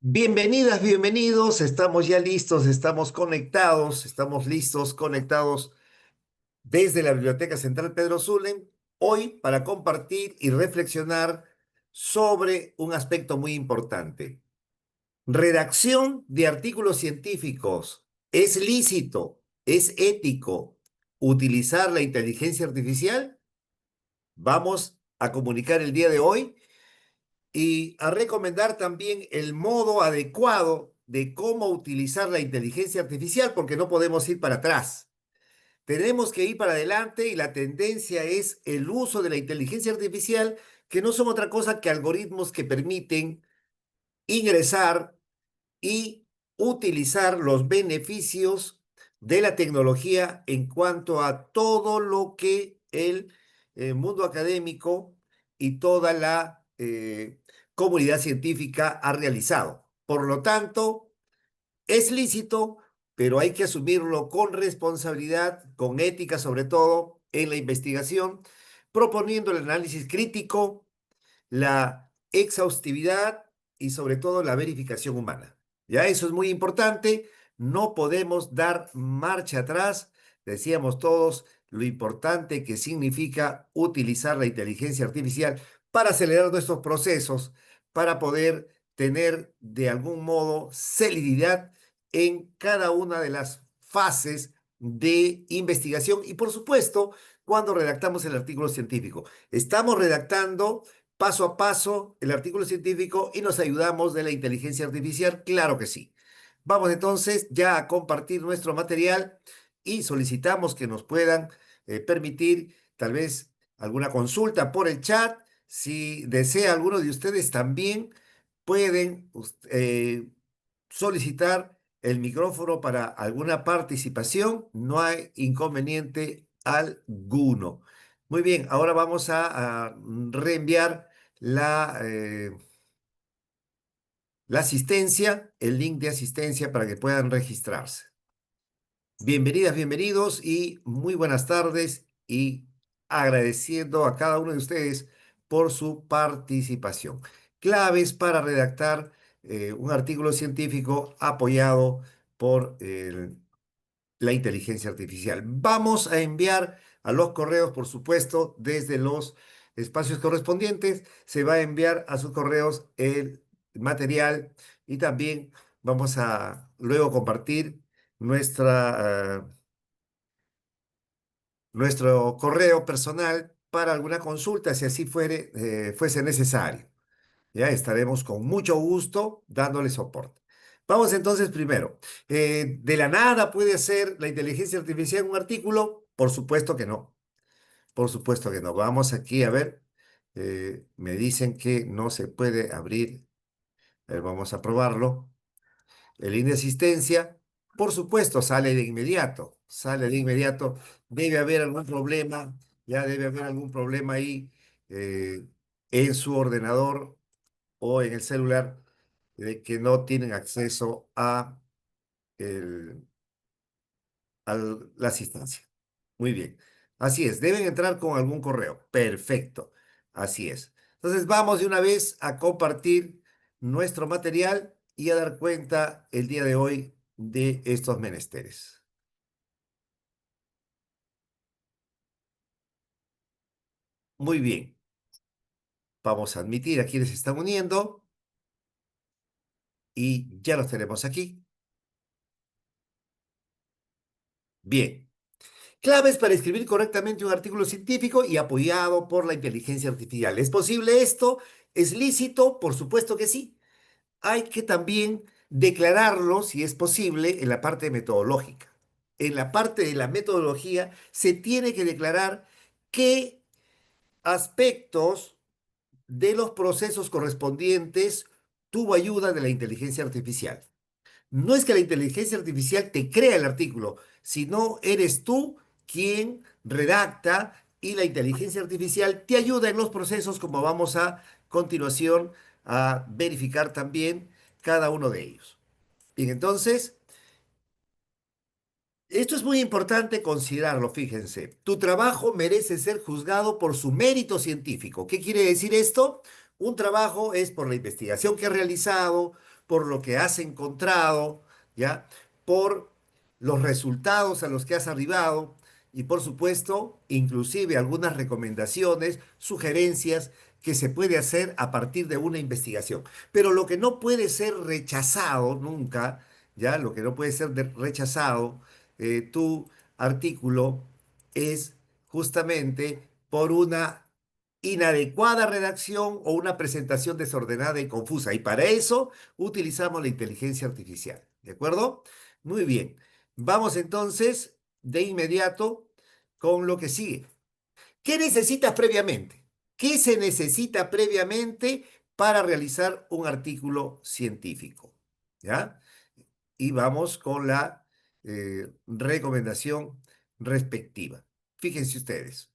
Bienvenidas, bienvenidos. Estamos ya listos, estamos conectados, estamos listos, conectados desde la Biblioteca Central Pedro Zulem, hoy para compartir y reflexionar sobre un aspecto muy importante. Redacción de artículos científicos. ¿Es lícito, es ético utilizar la inteligencia artificial? Vamos a comunicar el día de hoy y a recomendar también el modo adecuado de cómo utilizar la inteligencia artificial, porque no podemos ir para atrás. Tenemos que ir para adelante y la tendencia es el uso de la inteligencia artificial, que no son otra cosa que algoritmos que permiten ingresar y utilizar los beneficios de la tecnología en cuanto a todo lo que el mundo académico y toda la comunidad científica ha realizado. Por lo tanto, es lícito, pero hay que asumirlo con responsabilidad, con ética sobre todo, en la investigación, proponiendo el análisis crítico, la exhaustividad y sobre todo la verificación humana. Ya eso es muy importante, no podemos dar marcha atrás. Decíamos todos lo importante que significa utilizar la inteligencia artificial para acelerar nuestros procesos, para poder tener de algún modo celeridad en cada una de las fases de investigación y por supuesto cuando redactamos el artículo científico. Estamos redactando paso a paso el artículo científico y nos ayudamos de la inteligencia artificial, claro que sí. Vamos entonces ya a compartir nuestro material y solicitamos que nos puedan permitir tal vez alguna consulta por el chat. Si desea alguno de ustedes también pueden solicitar el micrófono para alguna participación. No hay inconveniente alguno. Muy bien, ahora vamos a reenviar la asistencia, el link de asistencia para que puedan registrarse. Bienvenidas, bienvenidos y muy buenas tardes y agradeciendo a cada uno de ustedes por su participación. Claves para redactar un artículo científico apoyado por la inteligencia artificial. Vamos a enviar a los correos, por supuesto, desde los espacios correspondientes. Se va a enviar a sus correos el material y también vamos a luego compartir nuestro correo personal para alguna consulta, si así fuese necesario. Ya estaremos con mucho gusto dándole soporte. Vamos entonces primero. ¿De la nada puede hacer la inteligencia artificial un artículo? Por supuesto que no. Por supuesto que no. Vamos aquí a ver. Me dicen que no se puede abrir. A ver, vamos a probarlo. El link de asistencia, por supuesto, sale de inmediato. Sale de inmediato. Debe haber algún problema. Ya debe haber algún problema ahí eh, en su ordenador o en el celular de que no tienen acceso el- la asistencia. Muy bien. Así es, deben entrar con algún correo. Perfecto. Así es. Entonces vamos de una vez a compartir nuestro material y a dar cuenta el día de hoy de estos menesteres. Muy bien. Vamos a admitir a quienes se están uniendo y ya los tenemos aquí. Bien. Claves para escribir correctamente un artículo científico y apoyado por la inteligencia artificial. ¿Es posible esto? ¿Es lícito? Por supuesto que sí. Hay que también declararlo, si es posible, en la parte metodológica. En la parte de la metodología se tiene que declarar qué aspectos de los procesos correspondientes tuvo ayuda de la inteligencia artificial. No es que la inteligencia artificial te crea el artículo, sino eres tú quien redacta y la inteligencia artificial te ayuda en los procesos como vamos a continuación a verificar también cada uno de ellos. Bien, entonces, esto es muy importante considerarlo, fíjense. Tu trabajo merece ser juzgado por su mérito científico. ¿Qué quiere decir esto? Un trabajo es por la investigación que ha realizado, por lo que has encontrado, ¿ya? Por los resultados a los que has arribado y por supuesto, inclusive algunas recomendaciones, sugerencias que se puede hacer a partir de una investigación. Pero lo que no puede ser rechazado nunca, ¿ya? Lo que no puede ser rechazado, tu artículo es justamente por una inadecuada redacción o una presentación desordenada y confusa. Y para eso utilizamos la inteligencia artificial. ¿De acuerdo? Muy bien. Vamos entonces de inmediato con lo que sigue. ¿Qué necesitas previamente? ¿Qué se necesita previamente para realizar un artículo científico? ¿Ya? Y vamos con la recomendación respectiva. Fíjense ustedes.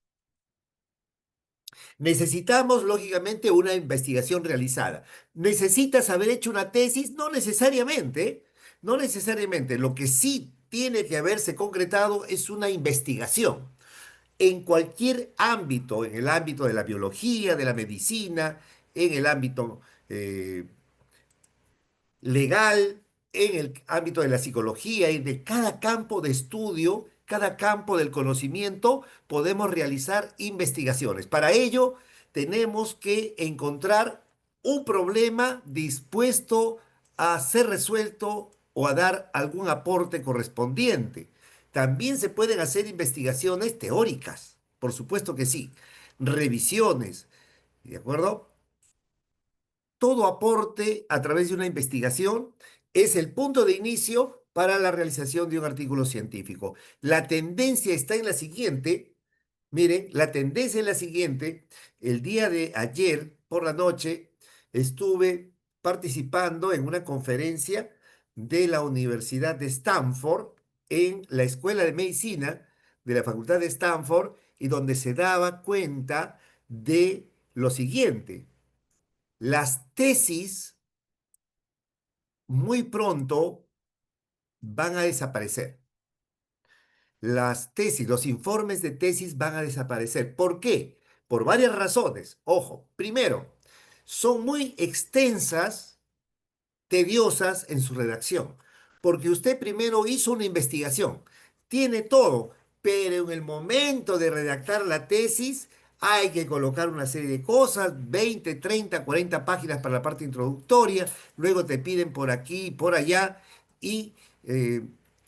Necesitamos, lógicamente, una investigación realizada. ¿Necesitas haber hecho una tesis? No necesariamente, no necesariamente. Lo que sí tiene que haberse concretado es una investigación en cualquier ámbito, en el ámbito de la biología, de la medicina, en el ámbito legal, en el ámbito de la psicología y de cada campo de estudio, cada campo del conocimiento, podemos realizar investigaciones. Para ello, tenemos que encontrar un problema dispuesto a ser resuelto o a dar algún aporte correspondiente. También se pueden hacer investigaciones teóricas, por supuesto que sí, revisiones, ¿de acuerdo? Todo aporte a través de una investigación es el punto de inicio para la realización de un artículo científico. La tendencia está en la siguiente, miren, la tendencia es la siguiente. El día de ayer por la noche estuve participando en una conferencia de la Universidad de Stanford en la Escuela de Medicina de la Facultad de Stanford y donde se daba cuenta de lo siguiente. Las tesis muy pronto van a desaparecer. Las tesis, los informes de tesis van a desaparecer. ¿Por qué? Por varias razones. Ojo, primero, son muy extensas, tediosas en su redacción, porque usted primero hizo una investigación, tiene todo, pero en el momento de redactar la tesis hay que colocar una serie de cosas, 20, 30, 40 páginas para la parte introductoria, luego te piden por aquí y por allá, y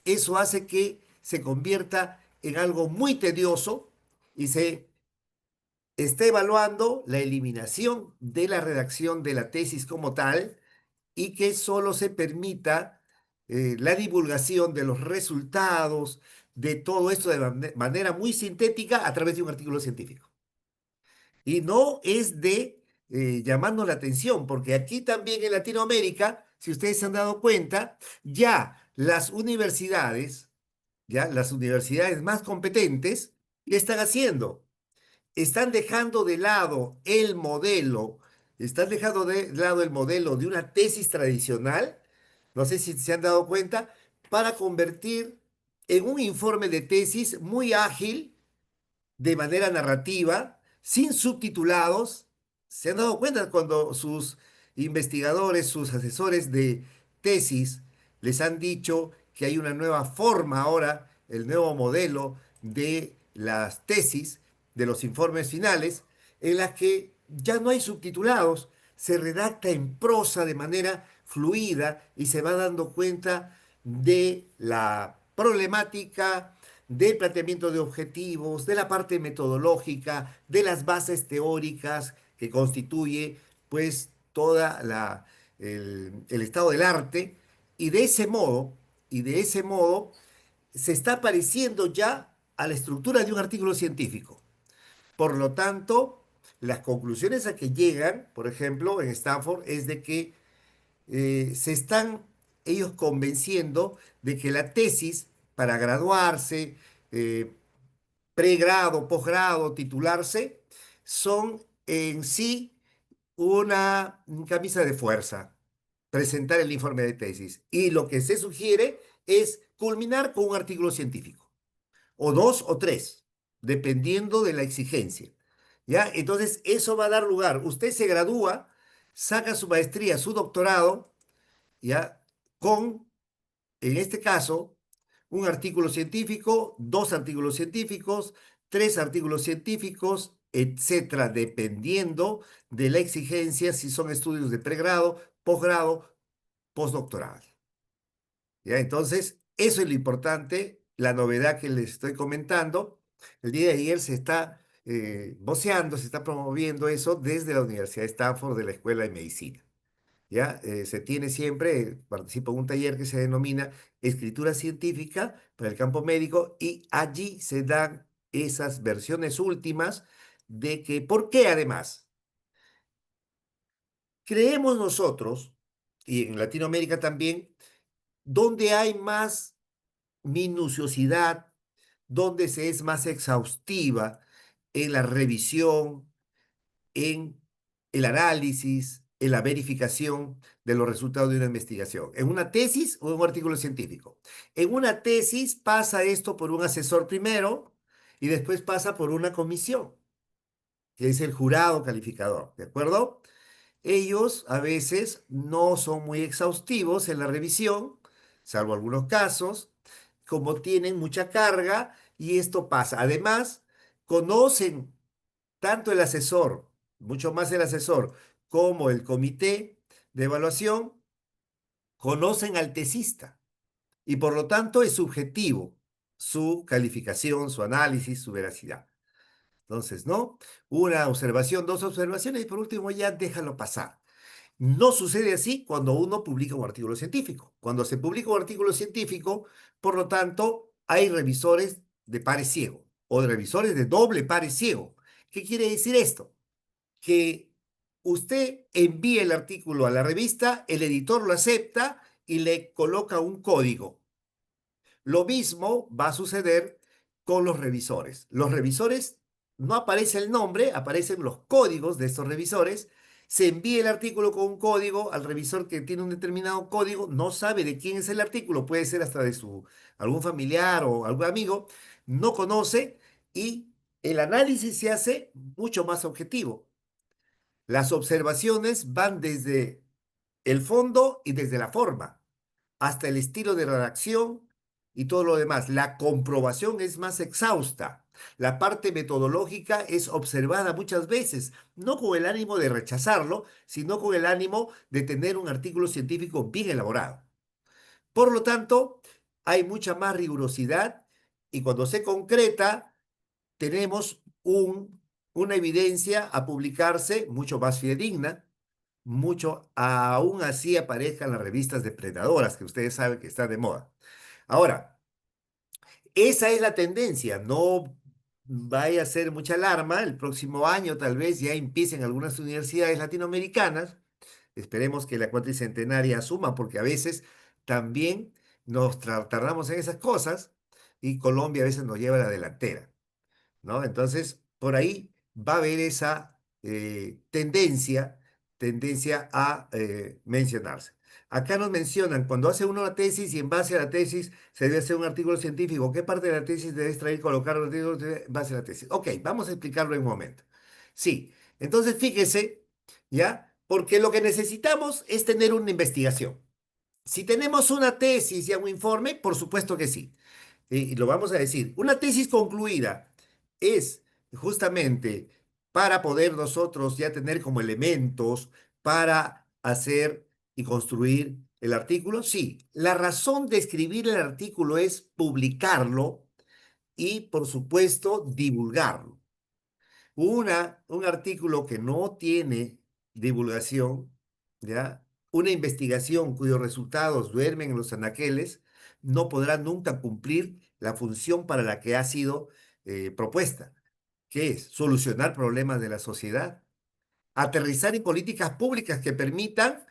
eso hace que se convierta en algo muy tedioso y se está evaluando la eliminación de la redacción de la tesis como tal y que solo se permita la divulgación de los resultados de todo esto de manera muy sintética a través de un artículo científico. Y no es de llamando la atención, porque aquí también en Latinoamérica, si ustedes se han dado cuenta, ya las universidades más competentes, ¿qué están haciendo? Están dejando de lado el modelo, están dejando de lado el modelo de una tesis tradicional, no sé si se han dado cuenta, para convertir en un informe de tesis muy ágil, de manera narrativa, sin subtitulados. ¿Se han dado cuenta cuando sus investigadores, sus asesores de tesis les han dicho que hay una nueva forma ahora, el nuevo modelo de las tesis, de los informes finales, en las que ya no hay subtitulados, se redacta en prosa de manera fluida y se va dando cuenta de la problemática, del planteamiento de objetivos, de la parte metodológica, de las bases teóricas que constituye pues toda el estado del arte y de ese modo, y de ese modo se está pareciendo ya a la estructura de un artículo científico. Por lo tanto, las conclusiones a que llegan, por ejemplo, en Stanford, es de que se están ellos convenciendo de que la tesis para graduarse, eh, pregrado, posgrado, titularse, son en sí una camisa de fuerza, presentar el informe de tesis. Y lo que se sugiere es culminar con un artículo científico, o dos o tres, dependiendo de la exigencia. ¿Ya? Entonces, eso va a dar lugar. Usted se gradúa, saca su maestría, su doctorado, ¿ya? Con, en este caso, un artículo científico, dos artículos científicos, tres artículos científicos, etcétera, dependiendo de la exigencia, si son estudios de pregrado, posgrado, postdoctoral. ¿Ya? Entonces, eso es lo importante, la novedad que les estoy comentando. El día de ayer se está voceando, se está promoviendo eso desde la Universidad de Stanford, de la Escuela de Medicina. ¿Ya? Se tiene siempre, participo en un taller que se denomina Escritura Científica para el campo médico y allí se dan esas versiones últimas de que, ¿por qué además? Creemos nosotros, y en Latinoamérica también, donde hay más minuciosidad, donde se es más exhaustiva en la revisión, en el análisis, en la verificación de los resultados de una investigación, en una tesis o en un artículo científico. En una tesis pasa esto por un asesor primero y después pasa por una comisión, que es el jurado calificador, ¿de acuerdo? Ellos a veces no son muy exhaustivos en la revisión, salvo algunos casos, como tienen mucha carga y esto pasa. Además, conocen tanto el asesor, mucho más el asesor, como el comité de evaluación, conocen al tesista y por lo tanto es subjetivo su calificación, su análisis, su veracidad. Entonces, ¿no? Una observación, dos observaciones y por último ya déjalo pasar. No sucede así cuando uno publica un artículo científico. Cuando se publica un artículo científico, por lo tanto, hay revisores de pares ciego o de revisores de doble pares ciego. ¿Qué quiere decir esto? Que usted envía el artículo a la revista, el editor lo acepta y le coloca un código. Lo mismo va a suceder con los revisores. Los revisores no aparece el nombre, aparecen los códigos de estos revisores. Se envía el artículo con un código al revisor que tiene un determinado código, no sabe de quién es el artículo, puede ser hasta de su algún familiar o algún amigo, no conoce y el análisis se hace mucho más objetivo. Las observaciones van desde el fondo y desde la forma, hasta el estilo de redacción y todo lo demás. La comprobación es más exhausta. La parte metodológica es observada muchas veces, no con el ánimo de rechazarlo, sino con el ánimo de tener un artículo científico bien elaborado. Por lo tanto, hay mucha más rigurosidad y cuando se concreta, tenemos una evidencia a publicarse mucho más fidedigna, mucho, aún así aparezcan las revistas depredadoras que ustedes saben que están de moda. Ahora, esa es la tendencia, no vaya a ser mucha alarma, el próximo año tal vez ya empiecen algunas universidades latinoamericanas, esperemos que la cuatricentenaria asuma, porque a veces también nos tardamos en esas cosas y Colombia a veces nos lleva a la delantera. ¿No? Entonces, por ahí va a haber esa tendencia a mencionarse. Acá nos mencionan, cuando hace uno la tesis y en base a la tesis se debe hacer un artículo científico, ¿qué parte de la tesis debe extraer y colocar en base a la tesis? Ok, vamos a explicarlo en un momento. Sí, entonces fíjese, ¿ya? Porque lo que necesitamos es tener una investigación. Si tenemos una tesis y un informe, por supuesto que sí y lo vamos a decir, una tesis concluida es justamente para poder nosotros ya tener como elementos para hacer y construir el artículo. Sí, la razón de escribir el artículo es publicarlo y, por supuesto, divulgarlo. Un artículo que no tiene divulgación, ¿ya? Una investigación cuyos resultados duermen en los anaqueles, no podrá nunca cumplir la función para la que ha sido propuesta, que es solucionar problemas de la sociedad, aterrizar en políticas públicas que permitan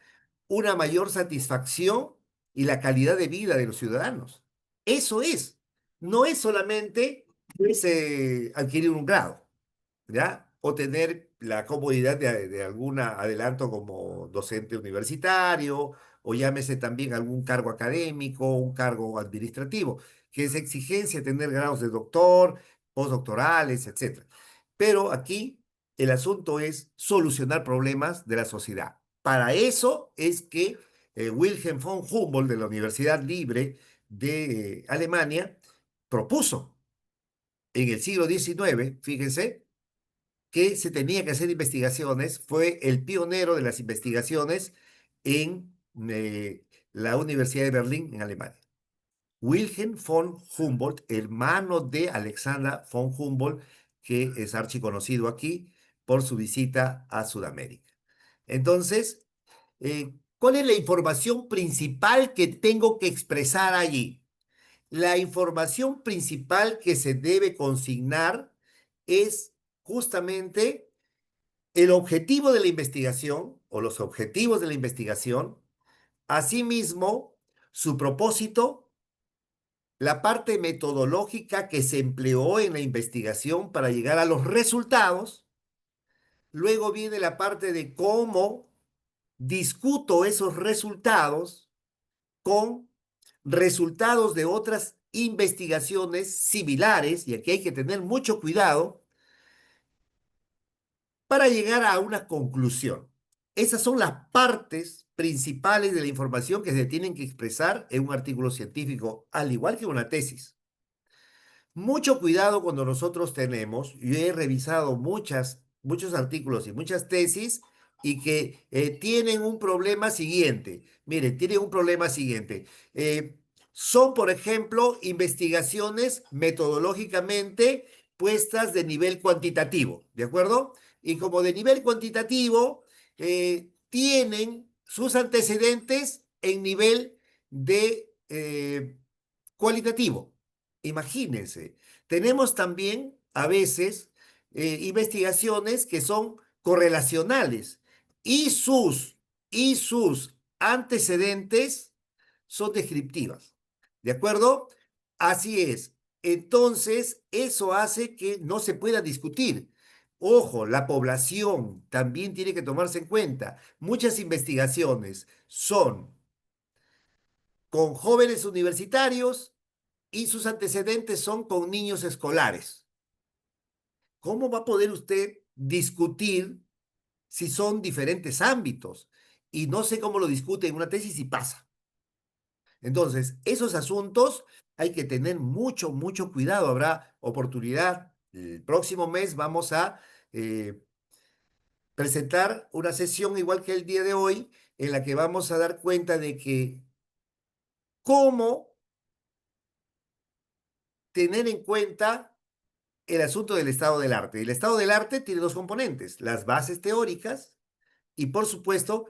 una mayor satisfacción y la calidad de vida de los ciudadanos. Eso es, no es solamente adquirir un grado. ¿Ya? O tener la comodidad de algún adelanto como docente universitario, o llámese también algún cargo académico, un cargo administrativo, que es exigencia tener grados de doctor, postdoctorales, etcétera. Pero aquí el asunto es solucionar problemas de la sociedad. Para eso es que Wilhelm von Humboldt de la Universidad Libre de Alemania propuso en el siglo XIX, fíjense, que se tenía que hacer investigaciones, fue el pionero de las investigaciones en la Universidad de Berlín, en Alemania. Wilhelm von Humboldt, hermano de Alexander von Humboldt, que es archiconocido aquí por su visita a Sudamérica. Entonces, ¿cuál es la información principal que tengo que expresar allí? La información principal que se debe consignar es justamente el objetivo de la investigación o los objetivos de la investigación, asimismo, su propósito, la parte metodológica que se empleó en la investigación para llegar a los resultados, luego viene la parte de cómo discuto esos resultados con resultados de otras investigaciones similares, y aquí hay que tener mucho cuidado para llegar a una conclusión. Esas son las partes principales de la información que se tienen que expresar en un artículo científico, al igual que una tesis. Mucho cuidado cuando nosotros tenemos, yo he revisado muchos artículos y muchas tesis y que tienen un problema siguiente. Miren, tienen un problema siguiente. Son, por ejemplo, investigaciones metodológicamente puestas de nivel cuantitativo, ¿de acuerdo? Y como de nivel cuantitativo, tienen sus antecedentes en nivel de cualitativo. Imagínense, tenemos también a veces investigaciones que son correlacionales y sus antecedentes son descriptivas. ¿De acuerdo? Así es. Entonces, eso hace que no se pueda discutir. Ojo, la población también tiene que tomarse en cuenta. Muchas investigaciones son con jóvenes universitarios y sus antecedentes son con niños escolares. ¿Cómo va a poder usted discutir si son diferentes ámbitos? Y no sé cómo lo discute en una tesis y pasa. Entonces, esos asuntos hay que tener mucho cuidado. Habrá oportunidad. El próximo mes vamos a presentar una sesión igual que el día de hoy, en la que vamos a dar cuenta de que cómo tener en cuenta el asunto del estado del arte. El estado del arte tiene dos componentes, las bases teóricas y, por supuesto,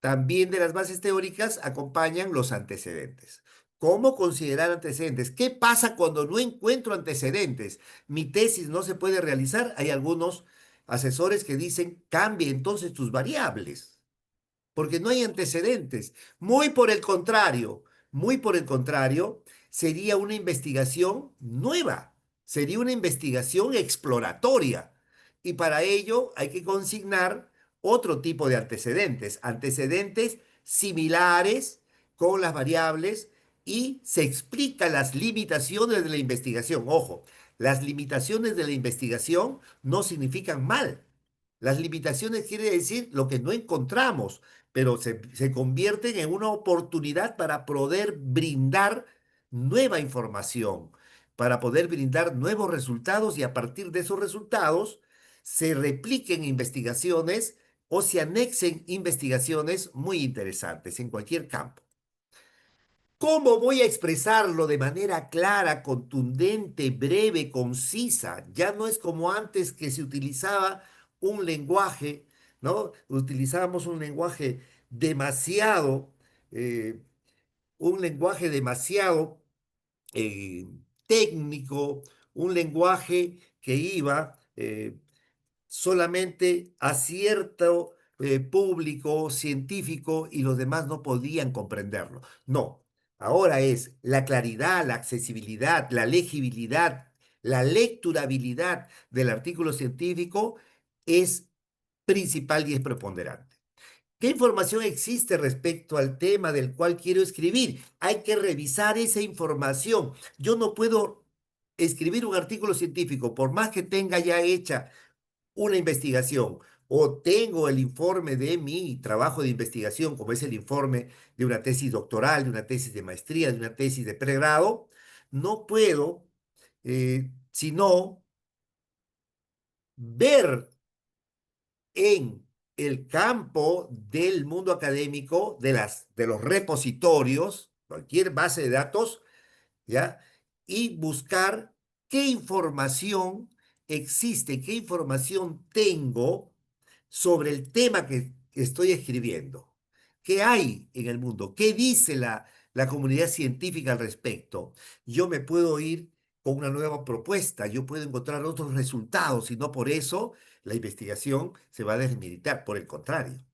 también de las bases teóricas acompañan los antecedentes. ¿Cómo considerar antecedentes? ¿Qué pasa cuando no encuentro antecedentes? Mi tesis no se puede realizar. Hay algunos asesores que dicen, cambie entonces tus variables porque no hay antecedentes. Muy por el contrario, sería una investigación nueva, sería una investigación exploratoria. Y para ello hay que consignar otro tipo de antecedentes, antecedentes similares con las variables y se explican las limitaciones de la investigación. Ojo, las limitaciones de la investigación no significan mal. Las limitaciones quiere decir lo que no encontramos, pero se convierten en una oportunidad para poder brindar nueva información, para poder brindar nuevos resultados y a partir de esos resultados se repliquen investigaciones o se anexen investigaciones muy interesantes en cualquier campo. ¿Cómo voy a expresarlo de manera clara, contundente, breve, concisa? Ya no es como antes que se utilizaba un lenguaje, ¿no? Utilizábamos eh, un lenguaje demasiado técnico, un lenguaje que iba solamente a cierto público científico y los demás no podían comprenderlo. No, ahora es la claridad, la accesibilidad, la legibilidad, la lecturabilidad del artículo científico es principal y es preponderante. ¿Qué información existe respecto al tema del cual quiero escribir? Hay que revisar esa información. Yo no puedo escribir un artículo científico, por más que tenga ya hecha una investigación o tengo el informe de mi trabajo de investigación, como es el informe de una tesis doctoral, de una tesis de maestría, de una tesis de pregrado, no puedo sino ver en el campo del mundo académico, de los repositorios, cualquier base de datos, ¿ya? Y buscar qué información existe, qué información tengo sobre el tema que estoy escribiendo. ¿Qué hay en el mundo? ¿Qué dice la comunidad científica al respecto? Yo me puedo ir con una nueva propuesta, yo puedo encontrar otros resultados y no por eso la investigación se va a desmilitar, por el contrario.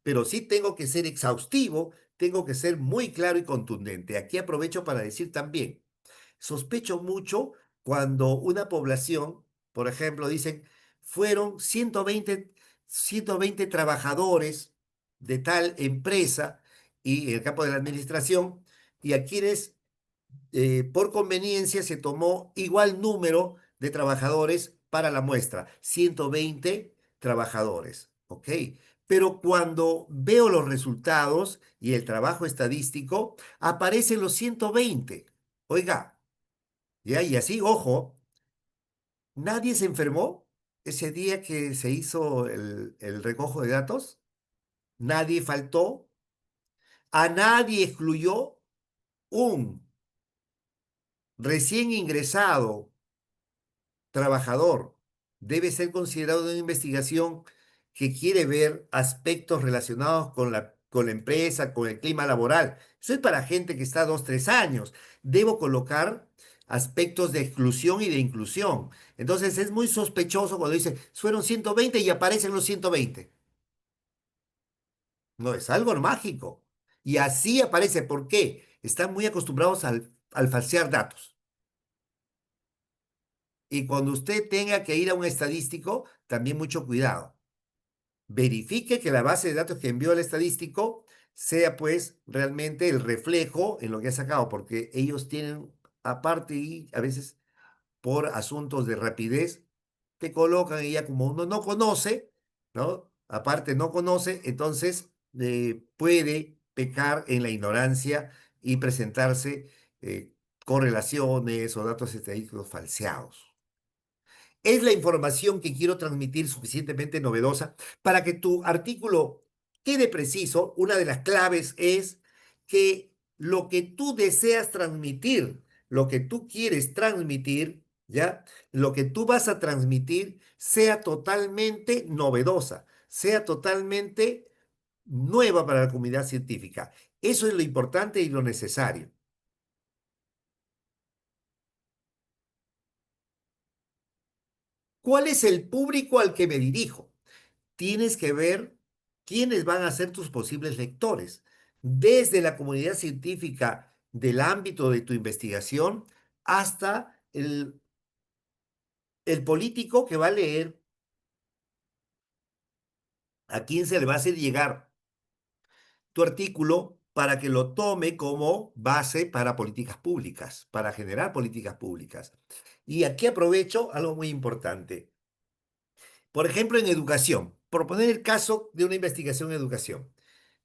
Pero sí tengo que ser exhaustivo, tengo que ser muy claro y contundente. Aquí aprovecho para decir también, sospecho mucho cuando una población, por ejemplo, dicen, fueron 120 trabajadores de tal empresa y en el campo de la administración, y a quienes por conveniencia se tomó igual número de trabajadores para la muestra, 120 trabajadores, ¿ok? Pero cuando veo los resultados y el trabajo estadístico, aparecen los 120. Oiga, ya, y así, ojo, nadie se enfermó ese día que se hizo el recojo de datos, nadie faltó, a nadie excluyó un recién ingresado trabajador. Debe ser considerado una investigación que quiere ver aspectos relacionados con la empresa, con el clima laboral. Eso es para gente que está 2, 3 años. Debo colocar aspectos de exclusión y de inclusión. Entonces es muy sospechoso cuando dice, fueron 120 y aparecen los 120. No, es algo mágico. Y así aparece. ¿Por qué? Están muy acostumbrados al falsear datos. Y cuando usted tenga que ir a un estadístico, también mucho cuidado. Verifique que la base de datos que envió el estadístico sea pues realmente el reflejo en lo que ha sacado, porque ellos tienen aparte y a veces por asuntos de rapidez te colocan y ya como uno no conoce, ¿no? Aparte no conoce, entonces puede pecar en la ignorancia y presentarse correlaciones o datos estadísticos falseados. ¿Es la información que quiero transmitir suficientemente novedosa para que tu artículo quede preciso? Una de las claves es que lo que tú deseas transmitir, lo que tú quieres transmitir, ¿ya? Lo que tú vas a transmitir sea totalmente novedosa, sea totalmente nueva para la comunidad científica. Eso es lo importante y lo necesario. ¿Cuál es el público al que me dirijo? Tienes que ver quiénes van a ser tus posibles lectores, desde la comunidad científica del ámbito de tu investigación hasta el político que va a leer, a quién se le va a hacer llegar tu artículo para que lo tome como base para políticas públicas, para generar políticas públicas. Y aquí aprovecho algo muy importante. Por ejemplo, en educación, por poner el caso de una investigación en educación.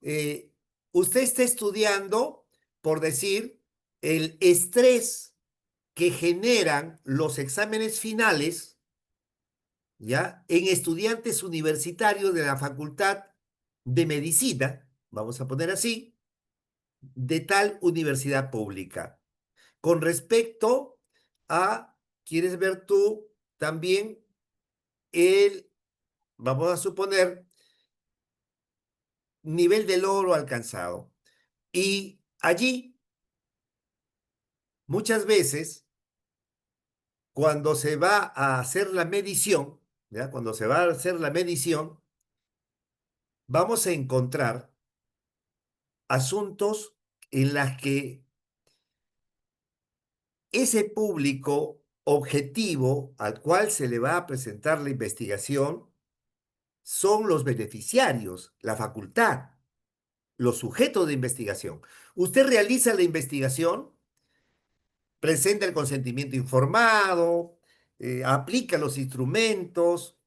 Eh, Usted está estudiando, por decir, el estrés que generan los exámenes finales, ¿ya? En estudiantes universitarios de la Facultad de Medicina, vamos a poner así, de tal universidad pública. Con respecto a, ¿quieres ver tú también vamos a suponer, nivel de logro alcanzado? Y allí, muchas veces, cuando se va a hacer la medición, ¿ya? Cuando se va a hacer la medición, vamos a encontrar asuntos en las que ese público objetivo al cual se le va a presentar la investigación son los beneficiarios, la facultad, los sujetos de investigación. Usted realiza la investigación, presenta el consentimiento informado, aplica los instrumentos,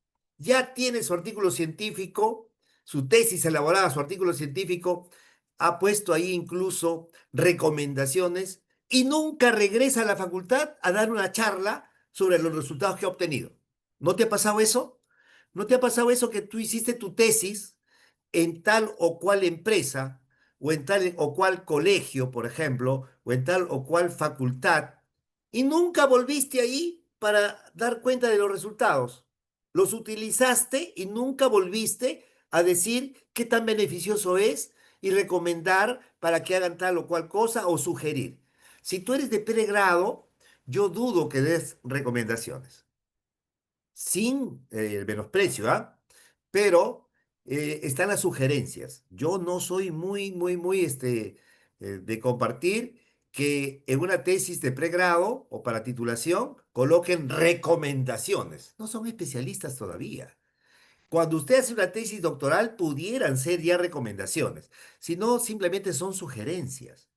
ya tiene su artículo científico, su tesis elaborada, su artículo científico, ha puesto ahí incluso recomendaciones y nunca regresa a la facultad a dar una charla sobre los resultados que ha obtenido. ¿No te ha pasado eso? ¿No te ha pasado eso que tú hiciste tu tesis en tal o cual empresa, o en tal o cual colegio, por ejemplo, o en tal o cual facultad, y nunca volviste ahí para dar cuenta de los resultados? Los utilizaste y nunca volviste a decir qué tan beneficioso es y recomendar para que hagan tal o cual cosa o sugerir. Si tú eres de pregrado, yo dudo que des recomendaciones sin menosprecio, ¿ah? Pero están las sugerencias. Yo no soy muy de compartir que en una tesis de pregrado o para titulación coloquen recomendaciones. No son especialistas todavía. Cuando usted hace una tesis doctoral, pudieran ser ya recomendaciones. Si no, simplemente son sugerencias.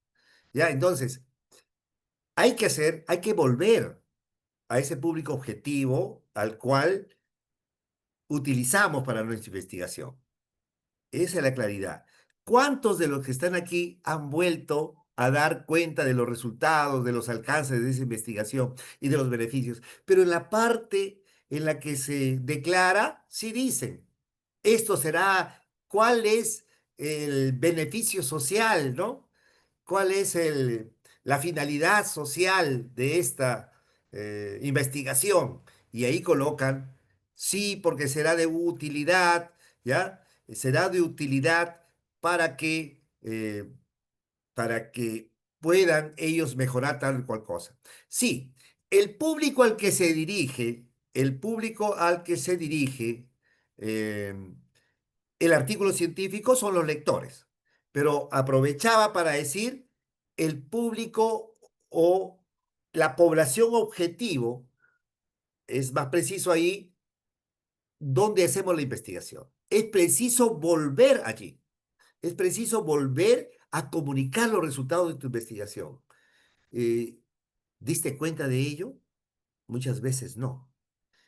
Ya, entonces, hay que volver a ese público objetivo al cual utilizamos para nuestra investigación. Esa es la claridad. ¿Cuántos de los que están aquí han vuelto a dar cuenta de los resultados, de los alcances de esa investigación y de los beneficios? Pero en la parte en la que se declara, sí dicen, esto será, ¿cuál es el beneficio social, ¿no? ¿Cuál es la finalidad social de esta investigación? Y ahí colocan, sí, porque será de utilidad, ¿ya? Será de utilidad para para que puedan ellos mejorar tal o cual cosa. Sí, el público al que se dirige, el público al que se dirige, eh, el artículo científico son los lectores, pero aprovechaba para decir el público o la población objetivo, es más preciso ahí, donde hacemos la investigación. Es preciso volver allí, es preciso volver a comunicar los resultados de tu investigación. Eh, ¿Diste cuenta de ello? Muchas veces no.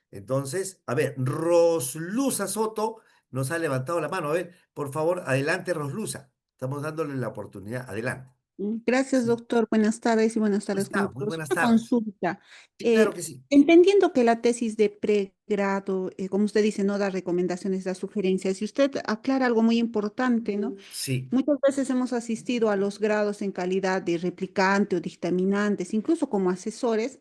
Entonces, a ver, Rosluza Soto nos ha levantado la mano. A ver, por favor, adelante, Rosluza. Estamos dándole la oportunidad. Adelante. Gracias, Sí. doctor. Buenas tardes y buenas ¿Cómo tardes con está? Muy todos. buenas Una tardes. consulta. Sí, claro que sí. Entendiendo que la tesis de pregrado, como usted dice, no da recomendaciones, da sugerencias, y usted aclara algo muy importante, ¿no? Sí. Muchas veces hemos asistido a los grados en calidad de replicante o dictaminantes, incluso como asesores,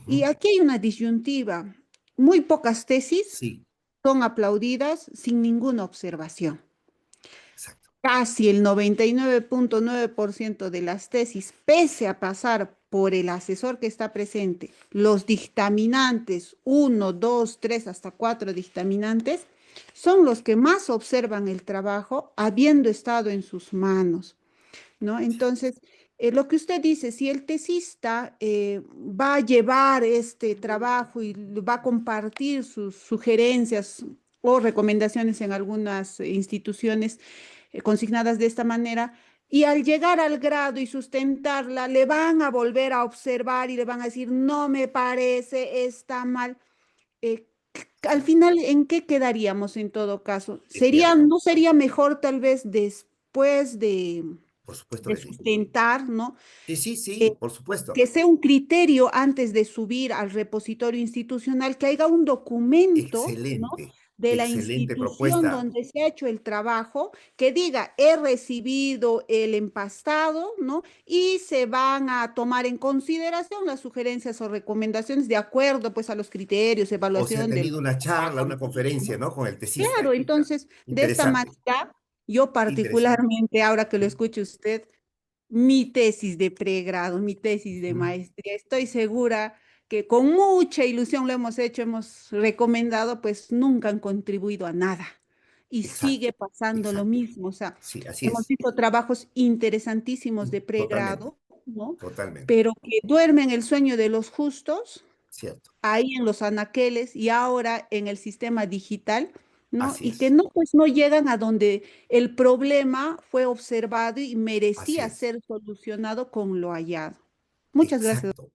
y Ujú. aquí hay una disyuntiva. Muy pocas tesis Sí, son aplaudidas sin ninguna observación. exacto. Casi el 99,9% de las tesis, pese a pasar por el asesor que está presente, los dictaminantes, uno, dos, tres, hasta cuatro dictaminantes, son los que más observan el trabajo habiendo estado en sus manos. ¿No? Entonces, lo que usted dice, si el tesista va a llevar este trabajo y va a compartir sus sugerencias o recomendaciones en algunas instituciones consignadas de esta manera, y al llegar al grado y sustentarla, le van a volver a observar y le van a decir, no me parece, está mal. Al final, ¿en qué quedaríamos en todo caso? De acuerdo. ¿No sería mejor tal vez después Por supuesto de que sí. sustentar, ¿no? Sí, sí, Eh, sí, por supuesto. que sea un criterio antes de subir al repositorio institucional, que haya un documento, ¿no? Excelente, De la excelente institución propuesta. donde se ha hecho el trabajo, que diga, he recibido el empastado, ¿no? Y se van a tomar en consideración las sugerencias o recomendaciones de acuerdo, pues, a los criterios, O se ha evaluación del tenido una charla, trabajo, una conferencia, ¿no? ¿no? Con el Claro, tesista. entonces, de esta Interesante, manera, yo interesante. particularmente, ahora que lo escuche usted, mi tesis de pregrado, mi tesis de Ujú. maestría. Estoy segura que con mucha ilusión lo hemos hecho, hemos recomendado, pues nunca han contribuido a nada. Y Exacto, sigue pasando lo exacto. mismo. O sea, Sí, así hemos es. visto trabajos interesantísimos de Totalmente, pregrado, ¿no? totalmente. Pero que duermen el sueño de los justos Cierto. ahí en los anaqueles y ahora en el sistema digital, ¿no? Así Y que es. no, pues no llegan a donde el problema fue observado y Así merecía es. ser solucionado con lo hallado. Muchas gracias. Exacto.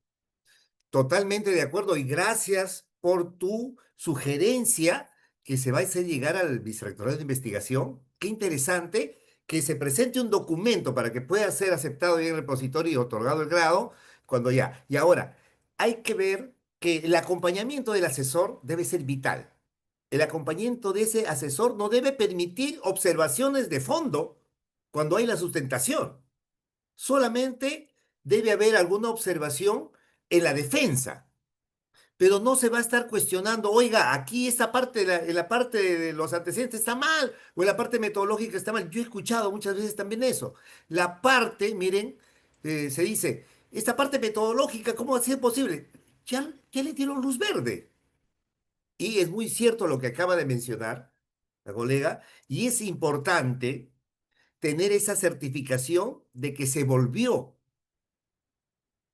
Totalmente de acuerdo y gracias por tu sugerencia que se va a hacer llegar al Vicerrectorado de Investigación. Qué interesante que se presente un documento para que pueda ser aceptado en el repositorio y otorgado el grado cuando ya. Y ahora, hay que ver que el acompañamiento del asesor debe ser vital. El acompañamiento de ese asesor no debe permitir observaciones de fondo cuando hay la sustentación. Solamente debe haber alguna observación en la defensa, pero no se va a estar cuestionando, oiga, aquí esta parte, en la parte de los antecedentes está mal, o en la parte metodológica está mal. Yo he escuchado muchas veces también eso. La parte, miren, se dice, esta parte metodológica, ¿cómo ha sido posible? Ya le dieron luz verde. Y es muy cierto lo que acaba de mencionar la colega, y es importante tener esa certificación de que se volvió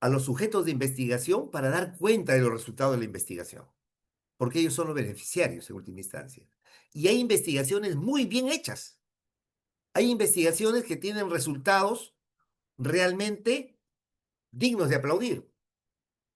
a los sujetos de investigación para dar cuenta de los resultados de la investigación, porque ellos son los beneficiarios en última instancia. Y hay investigaciones muy bien hechas. Hay investigaciones que tienen resultados realmente dignos de aplaudir,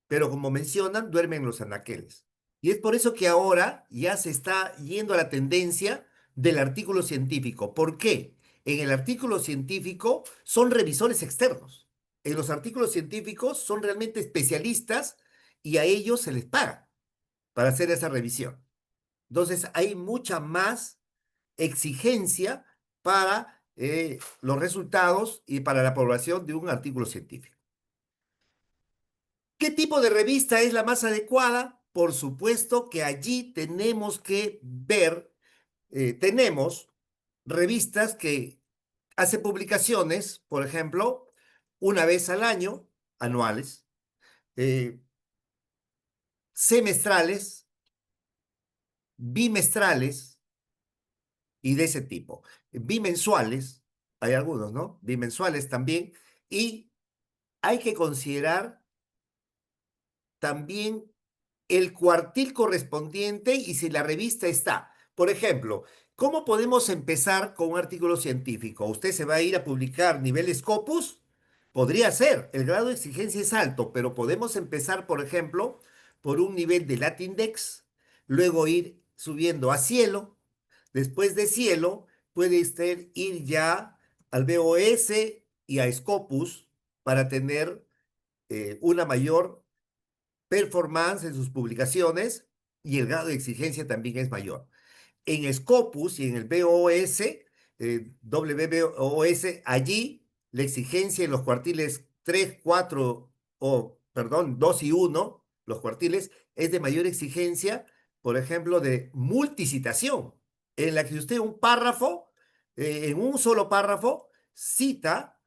pero como mencionan, duermen los anaqueles. Y es por eso que ahora ya se está yendo a la tendencia del artículo científico. ¿Por qué? En el artículo científico son revisores externos. En los artículos científicos son realmente especialistas y a ellos se les paga para hacer esa revisión. Entonces hay mucha más exigencia para los resultados y para la aprobación de un artículo científico. ¿Qué tipo de revista es la más adecuada? Por supuesto que allí tenemos que ver, tenemos revistas que hacen publicaciones, por ejemplo, una vez al año, anuales, eh, semestrales, bimestrales y de ese tipo. Bimensuales, hay algunos, ¿no? Bimensuales también. Y hay que considerar también el cuartil correspondiente y si la revista está. Por ejemplo, ¿cómo podemos empezar con un artículo científico? ¿Usted se va a ir a publicar nivel Scopus? Podría ser, el grado de exigencia es alto, pero podemos empezar, por ejemplo, por un nivel de Latindex, luego ir subiendo a Cielo, después de Cielo puede usted ir ya al BOS y a Scopus para tener una mayor performance en sus publicaciones y el grado de exigencia también es mayor. En Scopus y en el BOS, WBOS, allí la exigencia en los cuartiles 3 4 o, perdón, 2 y 1 los cuartiles, es de mayor exigencia, por ejemplo, de multicitación, en la que usted un párrafo, en un solo párrafo, cita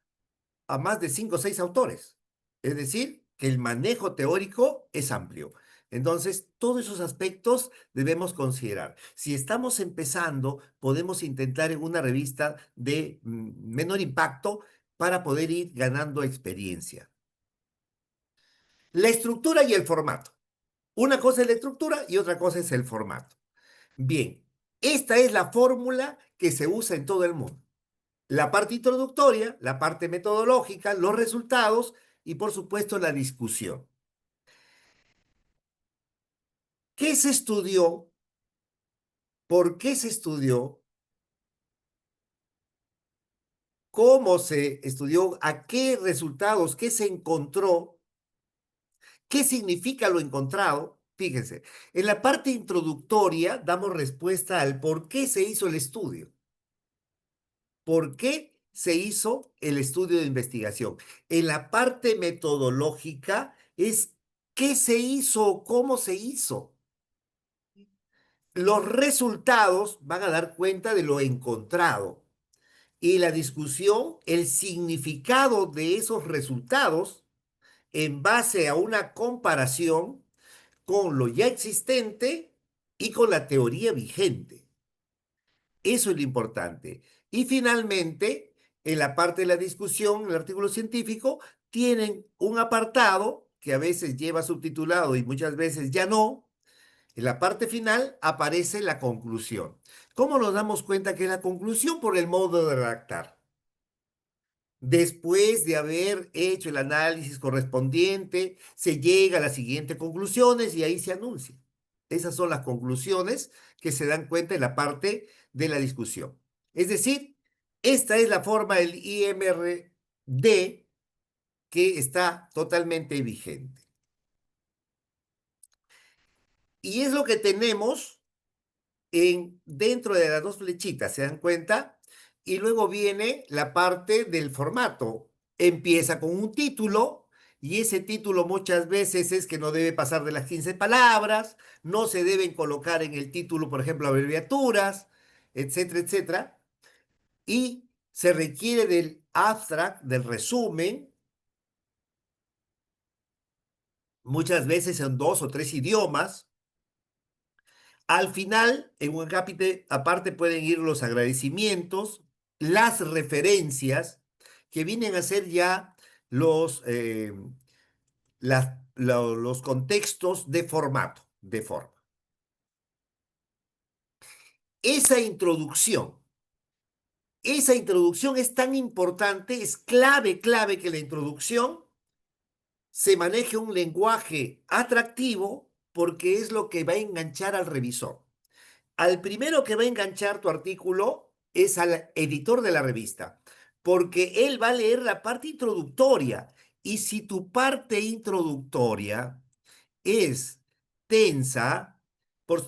a más de 5 o 6 autores. Es decir, que el manejo teórico es amplio. Entonces, todos esos aspectos debemos considerar. Si estamos empezando, podemos intentar en una revista de menor impacto para poder ir ganando experiencia. La estructura y el formato. Una cosa es la estructura y otra cosa es el formato. Bien, esta es la fórmula que se usa en todo el mundo. La parte introductoria, la parte metodológica, los resultados y por supuesto la discusión. ¿Qué se estudió? ¿Por qué se estudió? ¿Cómo se estudió? ¿A qué resultados? ¿Qué se encontró? ¿Qué significa lo encontrado? Fíjense, en la parte introductoria damos respuesta al por qué se hizo el estudio. ¿Por qué se hizo el estudio de investigación? En la parte metodológica es qué se hizo, cómo se hizo. Los resultados van a dar cuenta de lo encontrado y la discusión, el significado de esos resultados en base a una comparación con lo ya existente y con la teoría vigente. Eso es lo importante. Y finalmente, en la parte de la discusión, en el artículo científico, tienen un apartado que a veces lleva subtitulado y muchas veces ya no. En la parte final aparece la conclusión. ¿Cómo nos damos cuenta que es la conclusión? Por el modo de redactar. Después de haber hecho el análisis correspondiente, se llega a las siguientes conclusiones y ahí se anuncia. Esas son las conclusiones que se dan cuenta en la parte de la discusión. Es decir, esta es la forma del IMRD que está totalmente vigente. Y es lo que tenemos dentro de las dos flechitas, ¿se dan cuenta? Y luego viene la parte del formato. Empieza con un título y ese título muchas veces es que no debe pasar de las 15 palabras, no se deben colocar en el título, por ejemplo, abreviaturas, etcétera, etcétera. Y se requiere del abstract, del resumen, muchas veces en dos o tres idiomas. Al final, en un acápite aparte pueden ir los agradecimientos, las referencias, que vienen a ser ya los, los contextos de formato, de forma. Esa introducción, esa introducción es tan importante, es clave, clave que la introducción se maneje un lenguaje atractivo porque es lo que va a enganchar al revisor. Al primero que va a enganchar tu artículo es al editor de la revista, porque él va a leer la parte introductoria. Y si tu parte introductoria es tensa,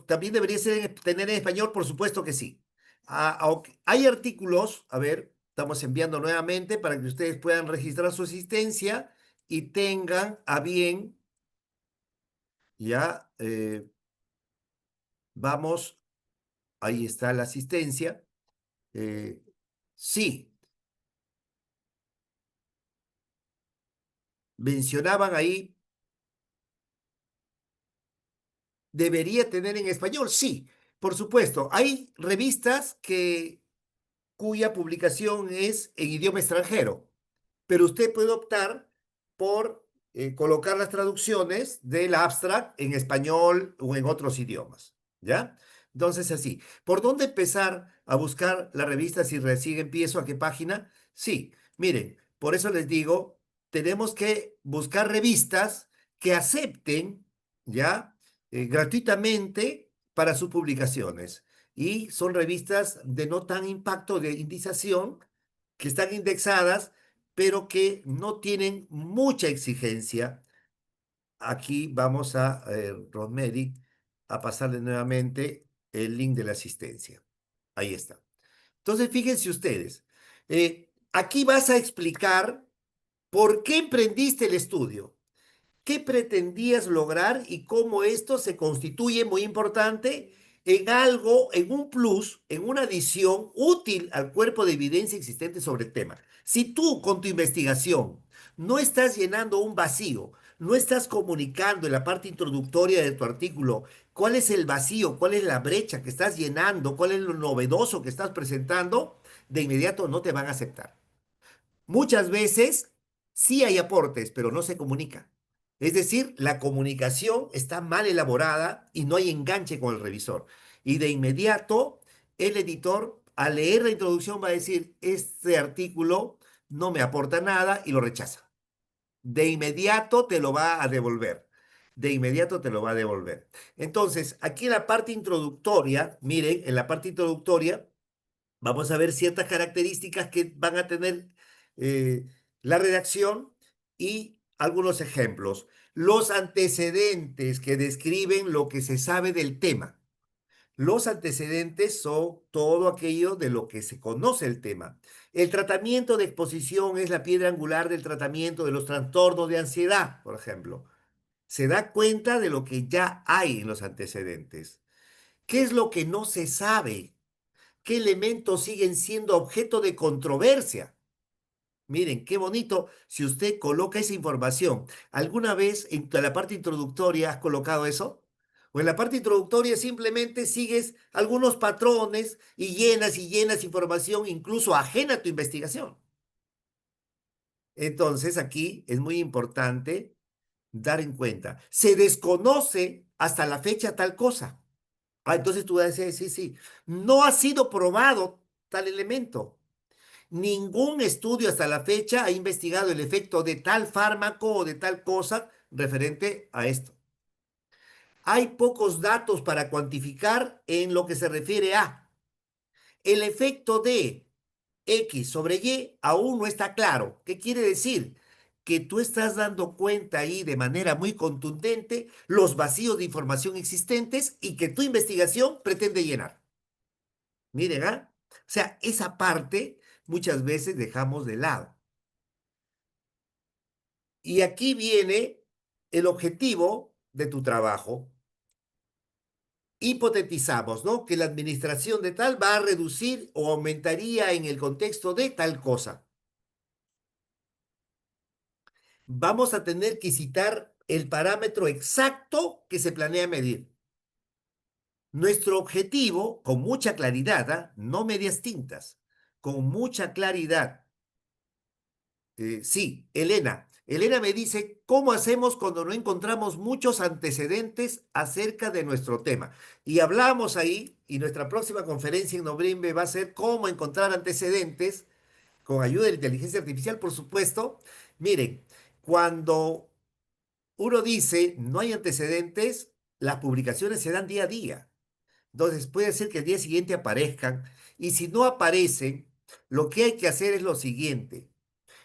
también debería tener en español, por supuesto que sí. Hay artículos, a ver, estamos enviando nuevamente para que ustedes puedan registrar su asistencia y tengan a bien, ya, vamos, ahí está la asistencia. Eh, sí, mencionaban ahí, debería tener en español. Sí, por supuesto. Hay revistas cuya publicación es en idioma extranjero, pero usted puede optar por colocar las traducciones del abstract en español o en otros idiomas, ¿ya? Entonces, así, ¿por dónde empezar a buscar la revista si recién empiezo? ¿A qué página? Sí, miren, por eso les digo, tenemos que buscar revistas que acepten, ¿ya? Gratuitamente para sus publicaciones. Y son revistas de no tan impacto de indización, que están indexadas, pero que no tienen mucha exigencia. Aquí vamos a, Rosemary, a pasarle nuevamente el link de la asistencia. Ahí está. Entonces, fíjense ustedes, aquí vas a explicar por qué emprendiste el estudio. ¿Qué pretendías lograr y cómo esto se constituye, muy importante, en algo, en un plus, en una adición útil al cuerpo de evidencia existente sobre el tema? Si tú con tu investigación no estás llenando un vacío, no estás comunicando en la parte introductoria de tu artículo cuál es el vacío, cuál es la brecha que estás llenando, cuál es lo novedoso que estás presentando, de inmediato no te van a aceptar. Muchas veces sí hay aportes, pero no se comunica. Es decir, la comunicación está mal elaborada y no hay enganche con el revisor. Y de inmediato, el editor, al leer la introducción, va a decir, este artículo no me aporta nada y lo rechaza. De inmediato te lo va a devolver. De inmediato te lo va a devolver. Entonces, aquí en la parte introductoria, miren, en la parte introductoria, vamos a ver ciertas características que van a tener eh, la redacción y algunos ejemplos. Los antecedentes que describen lo que se sabe del tema. Los antecedentes son todo aquello de lo que se conoce el tema. El tratamiento de exposición es la piedra angular del tratamiento de los trastornos de ansiedad, por ejemplo. Se da cuenta de lo que ya hay en los antecedentes. ¿Qué es lo que no se sabe? ¿Qué elementos siguen siendo objeto de controversia? Miren, qué bonito si usted coloca esa información. ¿Alguna vez en la parte introductoria has colocado eso? O en la parte introductoria simplemente sigues algunos patrones y llenas información incluso ajena a tu investigación. Entonces aquí es muy importante dar en cuenta. Se desconoce hasta la fecha tal cosa. Ah, entonces tú vas a decir, sí, sí, no ha sido probado tal elemento. Ningún estudio hasta la fecha ha investigado el efecto de tal fármaco o de tal cosa referente a esto. Hay pocos datos para cuantificar en lo que se refiere a el efecto de X sobre Y aún no está claro. ¿Qué quiere decir? Que tú estás dando cuenta ahí de manera muy contundente los vacíos de información existentes y que tu investigación pretende llenar. Miren, ¿ah? O sea, esa parte muchas veces dejamos de lado. Y aquí viene el objetivo de tu trabajo. Hipotetizamos, ¿no? Que la administración de tal va a reducir o aumentaría en el contexto de tal cosa. Vamos a tener que citar el parámetro exacto que se planea medir. Nuestro objetivo, con mucha claridad, ¿ah? No medias tintas, con mucha claridad. Sí, Elena. Elena me dice, ¿cómo hacemos cuando no encontramos muchos antecedentes acerca de nuestro tema? Y hablamos ahí, y nuestra próxima conferencia en noviembre va a ser cómo encontrar antecedentes con ayuda de la inteligencia artificial, por supuesto. Miren, cuando uno dice no hay antecedentes, las publicaciones se dan día a día. Entonces puede ser que el día siguiente aparezcan, y si no aparecen, lo que hay que hacer es lo siguiente.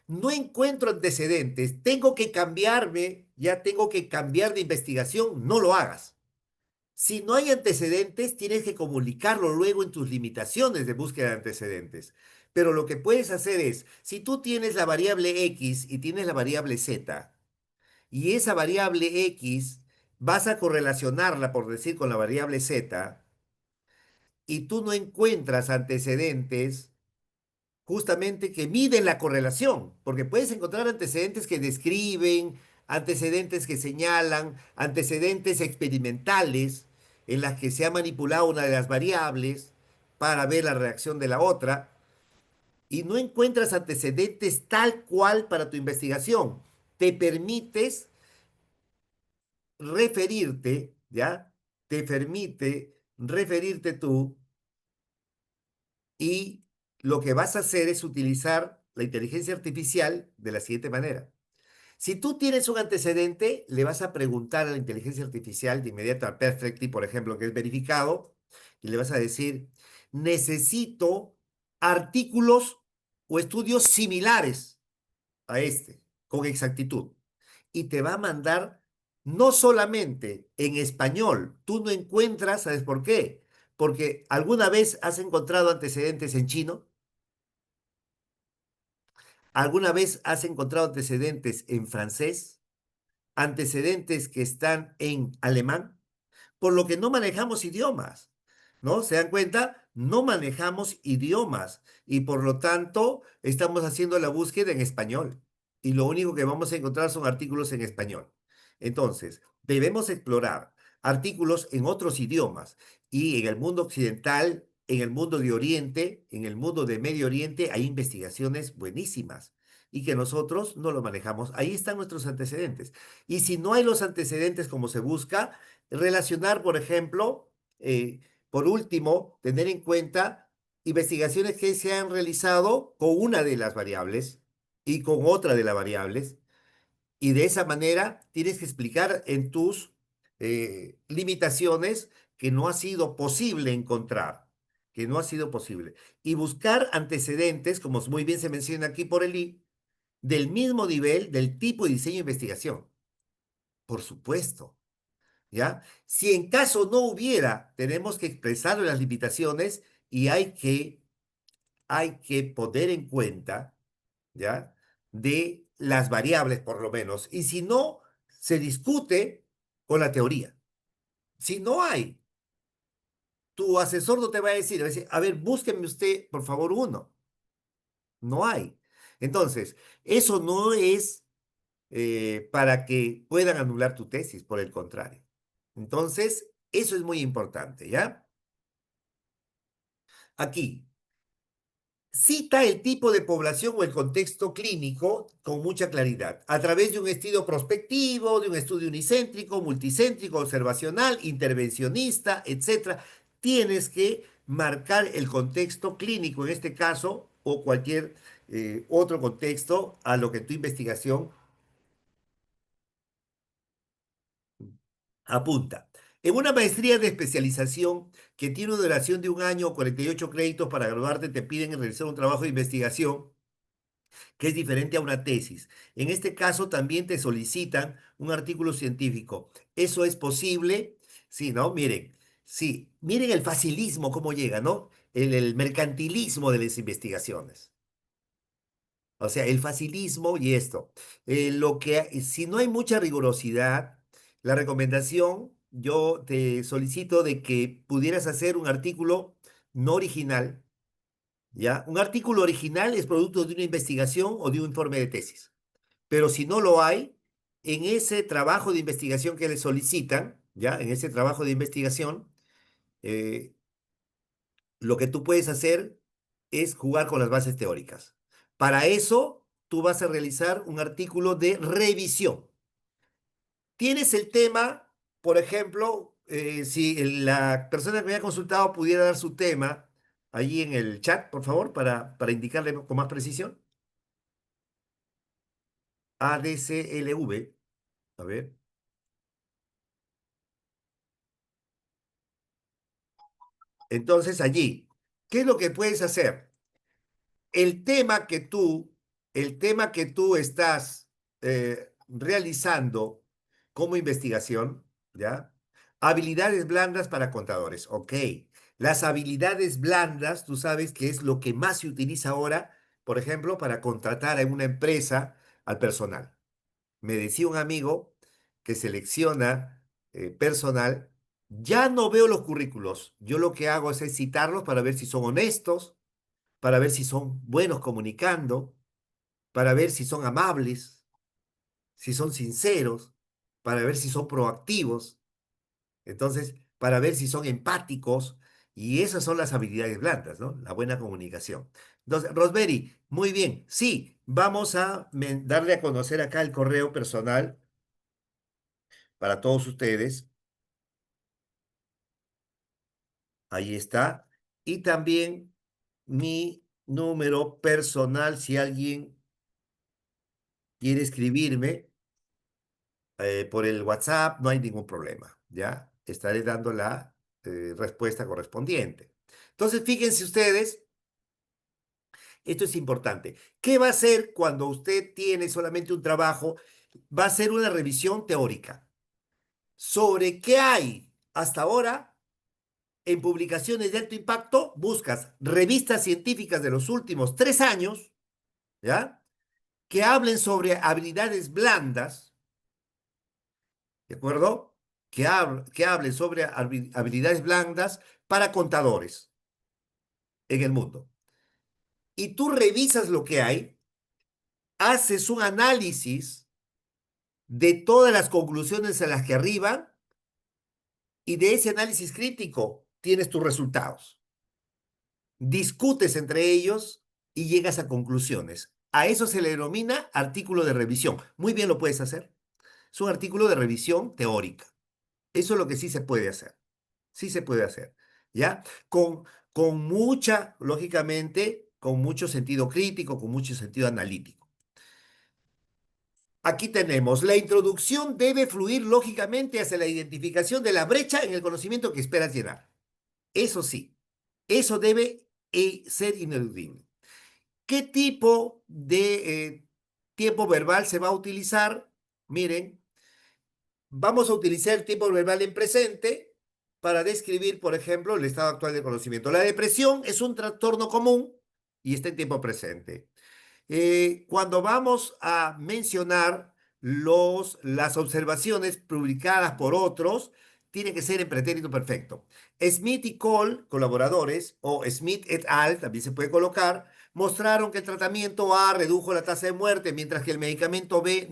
No encuentro antecedentes, tengo que cambiarme, ya tengo que cambiar de investigación, no lo hagas. Si no hay antecedentes, tienes que comunicarlo luego en tus limitaciones de búsqueda de antecedentes. Pero lo que puedes hacer es, si tú tienes la variable X y tienes la variable Z, y esa variable X vas a correlacionarla, por decir, con la variable Z, y tú no encuentras antecedentes, justamente que miden la correlación, porque puedes encontrar antecedentes que describen, antecedentes que señalan, antecedentes experimentales en las que se ha manipulado una de las variables para ver la reacción de la otra, y no encuentras antecedentes tal cual para tu investigación. Te permites referirte, ¿ya? Te permite referirte tú, y lo que vas a hacer es utilizar la inteligencia artificial de la siguiente manera. Si tú tienes un antecedente, le vas a preguntar a la inteligencia artificial de inmediato a Perfectly, por ejemplo, que es verificado, y le vas a decir, necesito artículos o estudios similares a este, con exactitud. Y te va a mandar no solamente en español, tú no encuentras, ¿sabes por qué? Porque alguna vez has encontrado antecedentes en chino, alguna vez has encontrado antecedentes en francés, antecedentes que están en alemán, por lo que no manejamos idiomas, ¿no? ¿Se dan cuenta? No manejamos idiomas y por lo tanto estamos haciendo la búsqueda en español y lo único que vamos a encontrar son artículos en español. Entonces, debemos explorar artículos en otros idiomas y en el mundo occidental, en el mundo de Oriente, en el mundo de Medio Oriente hay investigaciones buenísimas y que nosotros no lo manejamos. Ahí están nuestros antecedentes. Y si no hay los antecedentes como se busca, relacionar, por ejemplo, por último, tener en cuenta investigaciones que se han realizado con una de las variables y con otra de las variables, y de esa manera tienes que explicar en tus limitaciones que no ha sido posible encontrar, que no ha sido posible. Y buscar antecedentes, como muy bien se menciona aquí por el I, del mismo nivel del tipo de diseño de investigación, por supuesto. ¿Ya? Si en caso no hubiera, tenemos que expresar las limitaciones y hay que poner en cuenta, ¿ya? De las variables, por lo menos. Y si no, se discute con la teoría. Si no hay, tu asesor no te va a decir, a ver, búsqueme usted, por favor, uno. No hay. Entonces, eso no es para que puedan anular tu tesis, por el contrario. Entonces, eso es muy importante, ¿ya? Aquí, cita el tipo de población o el contexto clínico con mucha claridad, a través de un estudio prospectivo, de un estudio unicéntrico, multicéntrico, observacional, intervencionista, etcétera. Tienes que marcar el contexto clínico en este caso o cualquier otro contexto a lo que tu investigación apunta. En una maestría de especialización que tiene una duración de un año o 48 créditos para graduarte, te piden realizar un trabajo de investigación que es diferente a una tesis. En este caso también te solicitan un artículo científico. ¿Eso es posible? Sí, ¿no? Miren, sí, miren el facilismo, cómo llega, ¿no? El mercantilismo de las investigaciones. O sea, el facilismo y esto. Si no hay mucha rigurosidad, la recomendación, yo te solicito de que pudieras hacer un artículo no original, ¿ya? Un artículo original es producto de una investigación o de un informe de tesis. Pero si no lo hay, en ese trabajo de investigación que le solicitan, ¿ya? En ese trabajo de investigación, eh, lo que tú puedes hacer es jugar con las bases teóricas. Para eso, tú vas a realizar un artículo de revisión. Tienes el tema, por ejemplo, si la persona que me ha consultado pudiera dar su tema allí en el chat, por favor, para indicarle con más precisión. ADCLV, a ver. Entonces, allí, ¿qué es lo que puedes hacer? el tema que tú, el tema que tú estás realizando como investigación, ¿ya? Habilidades blandas para contadores, ok. Las habilidades blandas, tú sabes que es lo que más se utiliza ahora, por ejemplo, para contratar en una empresa al personal. Me decía un amigo que selecciona personal, ya no veo los currículos, yo lo que hago es citarlos para ver si son honestos, para ver si son buenos comunicando, para ver si son amables, si son sinceros, para ver si son proactivos, entonces, para ver si son empáticos, y esas son las habilidades blandas, ¿no? La buena comunicación. Entonces, Rosberry, muy bien, sí, vamos a darle a conocer acá el correo personal para todos ustedes, ahí está, y también mi número personal, si alguien quiere escribirme, por el WhatsApp, no hay ningún problema, ¿ya? Estaré dando la respuesta correspondiente. Entonces, fíjense ustedes, esto es importante. ¿Qué va a hacer cuando usted tiene solamente un trabajo? Va a ser una revisión teórica sobre qué hay hasta ahora en publicaciones de alto impacto. Buscas revistas científicas de los últimos 3 años, ¿ya? Que hablen sobre habilidades blandas, ¿de acuerdo? Que hable sobre habilidades blandas para contadores en el mundo. Y tú revisas lo que hay, haces un análisis de todas las conclusiones a las que arriban y de ese análisis crítico tienes tus resultados. Discutes entre ellos y llegas a conclusiones. A eso se le denomina artículo de revisión. Muy bien lo puedes hacer. Es un artículo de revisión teórica. Eso es lo que sí se puede hacer. Sí se puede hacer, ¿ya? Con mucha, lógicamente, con mucho sentido crítico, con mucho sentido analítico. Aquí tenemos, la introducción debe fluir lógicamente hacia la identificación de la brecha en el conocimiento que esperas llenar. Eso sí, eso debe ser ineludible. ¿Qué tipo de tiempo verbal se va a utilizar? Miren, vamos a utilizar el tiempo verbal en presente para describir, por ejemplo, el estado actual del conocimiento. La depresión es un trastorno común y está en tiempo presente. Cuando vamos a mencionar las observaciones publicadas por otros, tiene que ser en pretérito perfecto. Smith y Cole, colaboradores, o Smith et al., también se puede colocar, mostraron que el tratamiento A redujo la tasa de muerte, mientras que el medicamento B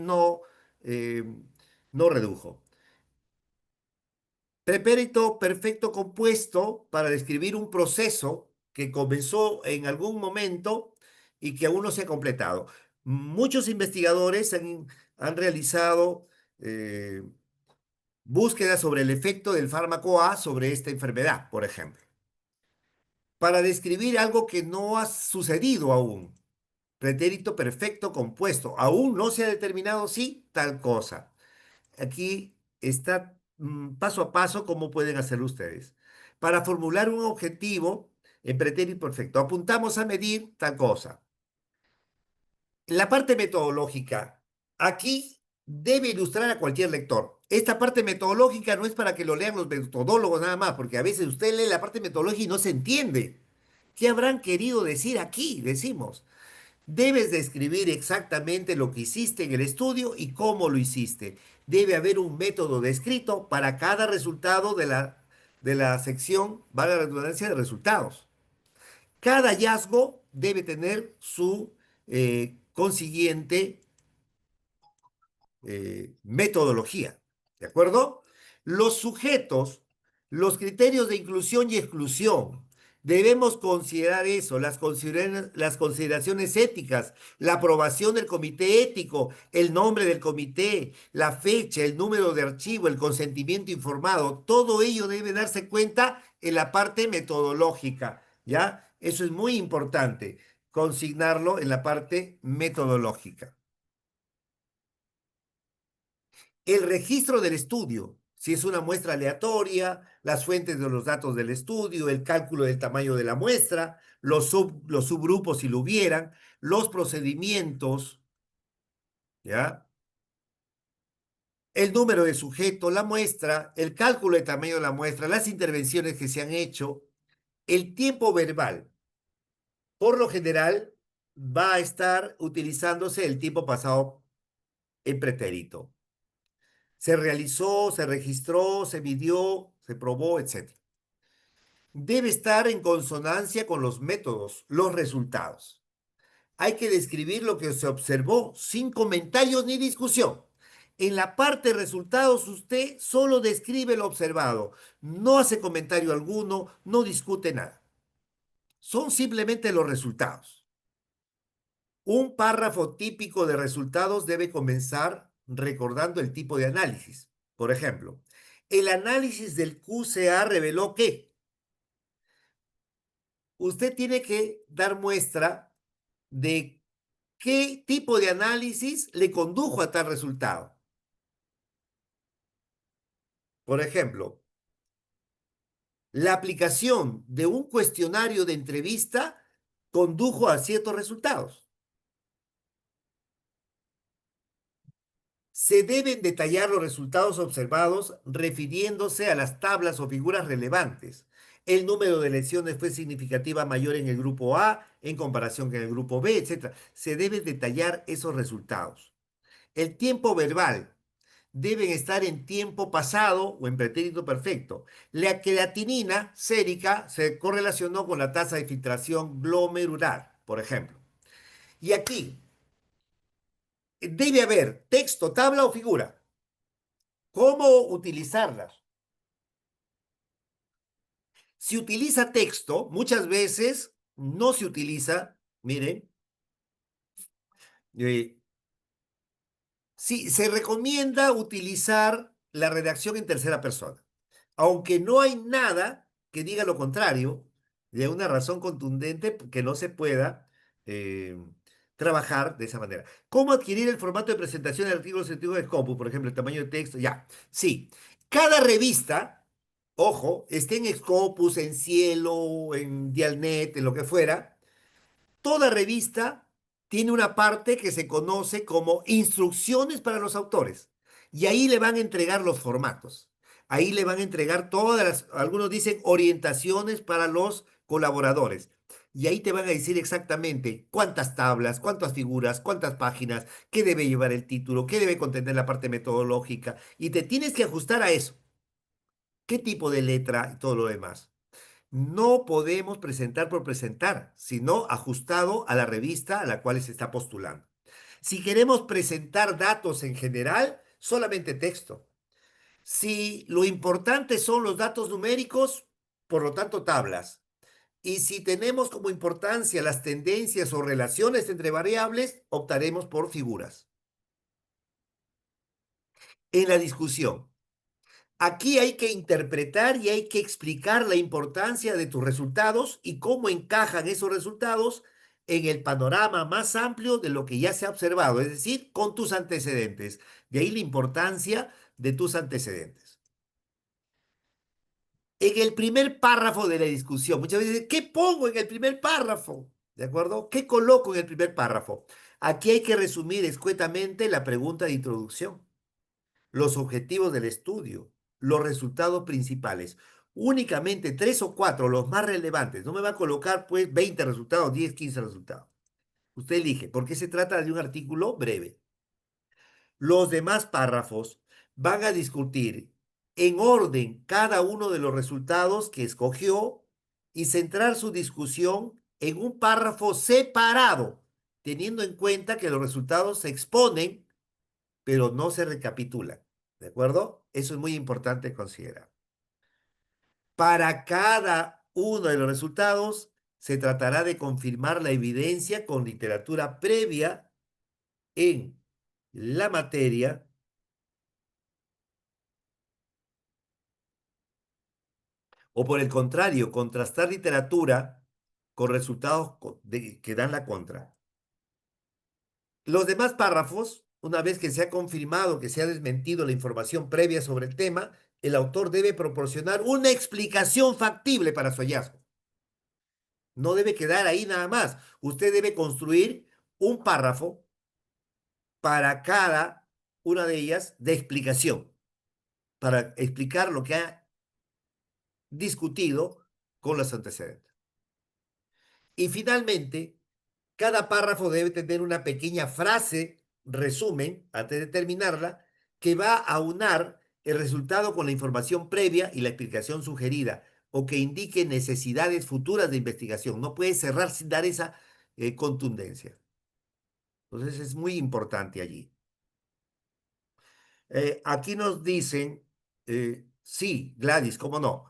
eh, no redujo. Pretérito perfecto compuesto para describir un proceso que comenzó en algún momento y que aún no se ha completado. Muchos investigadores han realizado búsquedas sobre el efecto del fármaco A sobre esta enfermedad, por ejemplo, para describir algo que no ha sucedido aún. Pretérito perfecto compuesto. Aún no se ha determinado si tal cosa. Aquí está paso a paso cómo pueden hacerlo ustedes. Para formular un objetivo en pretérito perfecto, apuntamos a medir tal cosa. La parte metodológica, aquí debe ilustrar a cualquier lector. Esta parte metodológica no es para que lo lean los metodólogos nada más, porque a veces usted lee la parte metodológica y no se entiende. ¿Qué habrán querido decir aquí? Decimos. Debes describir exactamente lo que hiciste en el estudio y cómo lo hiciste. Debe haber un método descrito para cada resultado de la sección, valga la redundancia, de resultados. Cada hallazgo debe tener su consiguiente metodología. ¿De acuerdo? Los sujetos, los criterios de inclusión y exclusión. Debemos considerar eso, las consideraciones éticas, la aprobación del comité ético, el nombre del comité, la fecha, el número de archivo, el consentimiento informado. Todo ello debe darse cuenta en la parte metodológica, ¿ya? Eso es muy importante, consignarlo en la parte metodológica. El registro del estudio, si es una muestra aleatoria, las fuentes de los datos del estudio, el cálculo del tamaño de la muestra, los subgrupos si lo hubieran, los procedimientos, ¿ya? El número de sujeto, la muestra, el cálculo del tamaño de la muestra, las intervenciones que se han hecho, el tiempo verbal. Por lo general, va a estar utilizándose el tiempo pasado en pretérito. Se realizó, se registró, se midió, se probó, etc. Debe estar en consonancia con los métodos, los resultados. Hay que describir lo que se observó sin comentarios ni discusión. En la parte de resultados usted solo describe lo observado, no hace comentario alguno, no discute nada. Son simplemente los resultados. Un párrafo típico de resultados debe comenzar recordando el tipo de análisis. Por ejemplo, el análisis del QCA reveló que usted tiene que dar muestra de qué tipo de análisis le condujo a tal resultado. Por ejemplo, la aplicación de un cuestionario de entrevista condujo a ciertos resultados. Se deben detallar los resultados observados refiriéndose a las tablas o figuras relevantes. El número de lesiones fue significativa mayor en el grupo A en comparación con el grupo B, etc. Se deben detallar esos resultados. El tiempo verbal deben estar en tiempo pasado o en pretérito perfecto. La creatinina sérica se correlacionó con la tasa de filtración glomerular, por ejemplo. Y aquí debe haber texto, tabla o figura. ¿Cómo utilizarlas? Si utiliza texto, muchas veces no se utiliza, miren, eh, sí, se recomienda utilizar la redacción en tercera persona, aunque no hay nada que diga lo contrario, de una razón contundente que no se pueda eh, trabajar de esa manera. ¿Cómo adquirir el formato de presentación del artículo científico de Scopus? Por ejemplo, el tamaño de texto, ya. Sí, cada revista, ojo, esté en Scopus, en Cielo, en Dialnet, en lo que fuera, toda revista tiene una parte que se conoce como instrucciones para los autores. Y ahí le van a entregar los formatos. Ahí le van a entregar algunos dicen orientaciones para los colaboradores. Y ahí te van a decir exactamente cuántas tablas, cuántas figuras, cuántas páginas, qué debe llevar el título, qué debe contener la parte metodológica. Y te tienes que ajustar a eso. ¿Qué tipo de letra y todo lo demás? No podemos presentar por presentar, sino ajustado a la revista a la cual se está postulando. Si queremos presentar datos en general, solamente texto. Si lo importante son los datos numéricos, por lo tanto tablas. Y si tenemos como importancia las tendencias o relaciones entre variables, optaremos por figuras. En la discusión, aquí hay que interpretar y hay que explicar la importancia de tus resultados y cómo encajan esos resultados en el panorama más amplio de lo que ya se ha observado, es decir, con tus antecedentes. De ahí la importancia de tus antecedentes. En el primer párrafo de la discusión, muchas veces dicen, ¿qué pongo en el primer párrafo? ¿De acuerdo? ¿Qué coloco en el primer párrafo? Aquí hay que resumir escuetamente la pregunta de introducción, los objetivos del estudio, los resultados principales. Únicamente tres o cuatro, los más relevantes. No me va a colocar pues 20 resultados, 10, 15 resultados. Usted elige, porque se trata de un artículo breve. Los demás párrafos van a discutir en orden cada uno de los resultados que escogió y centrar su discusión en un párrafo separado, teniendo en cuenta que los resultados se exponen, pero no se recapitulan. ¿De acuerdo? Eso es muy importante considerar. Para cada uno de los resultados, se tratará de confirmar la evidencia con literatura previa en la materia o por el contrario, contrastar literatura con resultados que dan la contra. Los demás párrafos, una vez que se ha confirmado que se ha desmentido la información previa sobre el tema, el autor debe proporcionar una explicación factible para su hallazgo. No debe quedar ahí nada más. Usted debe construir un párrafo para cada una de ellas de explicación, para explicar lo que ha discutido con los antecedentes. Y finalmente, cada párrafo debe tener una pequeña frase, resumen, antes de terminarla, que va a aunar el resultado con la información previa y la explicación sugerida, o que indique necesidades futuras de investigación. No puede cerrar sin dar esa contundencia. Entonces es muy importante allí. Aquí nos dicen, sí, Gladys, cómo no.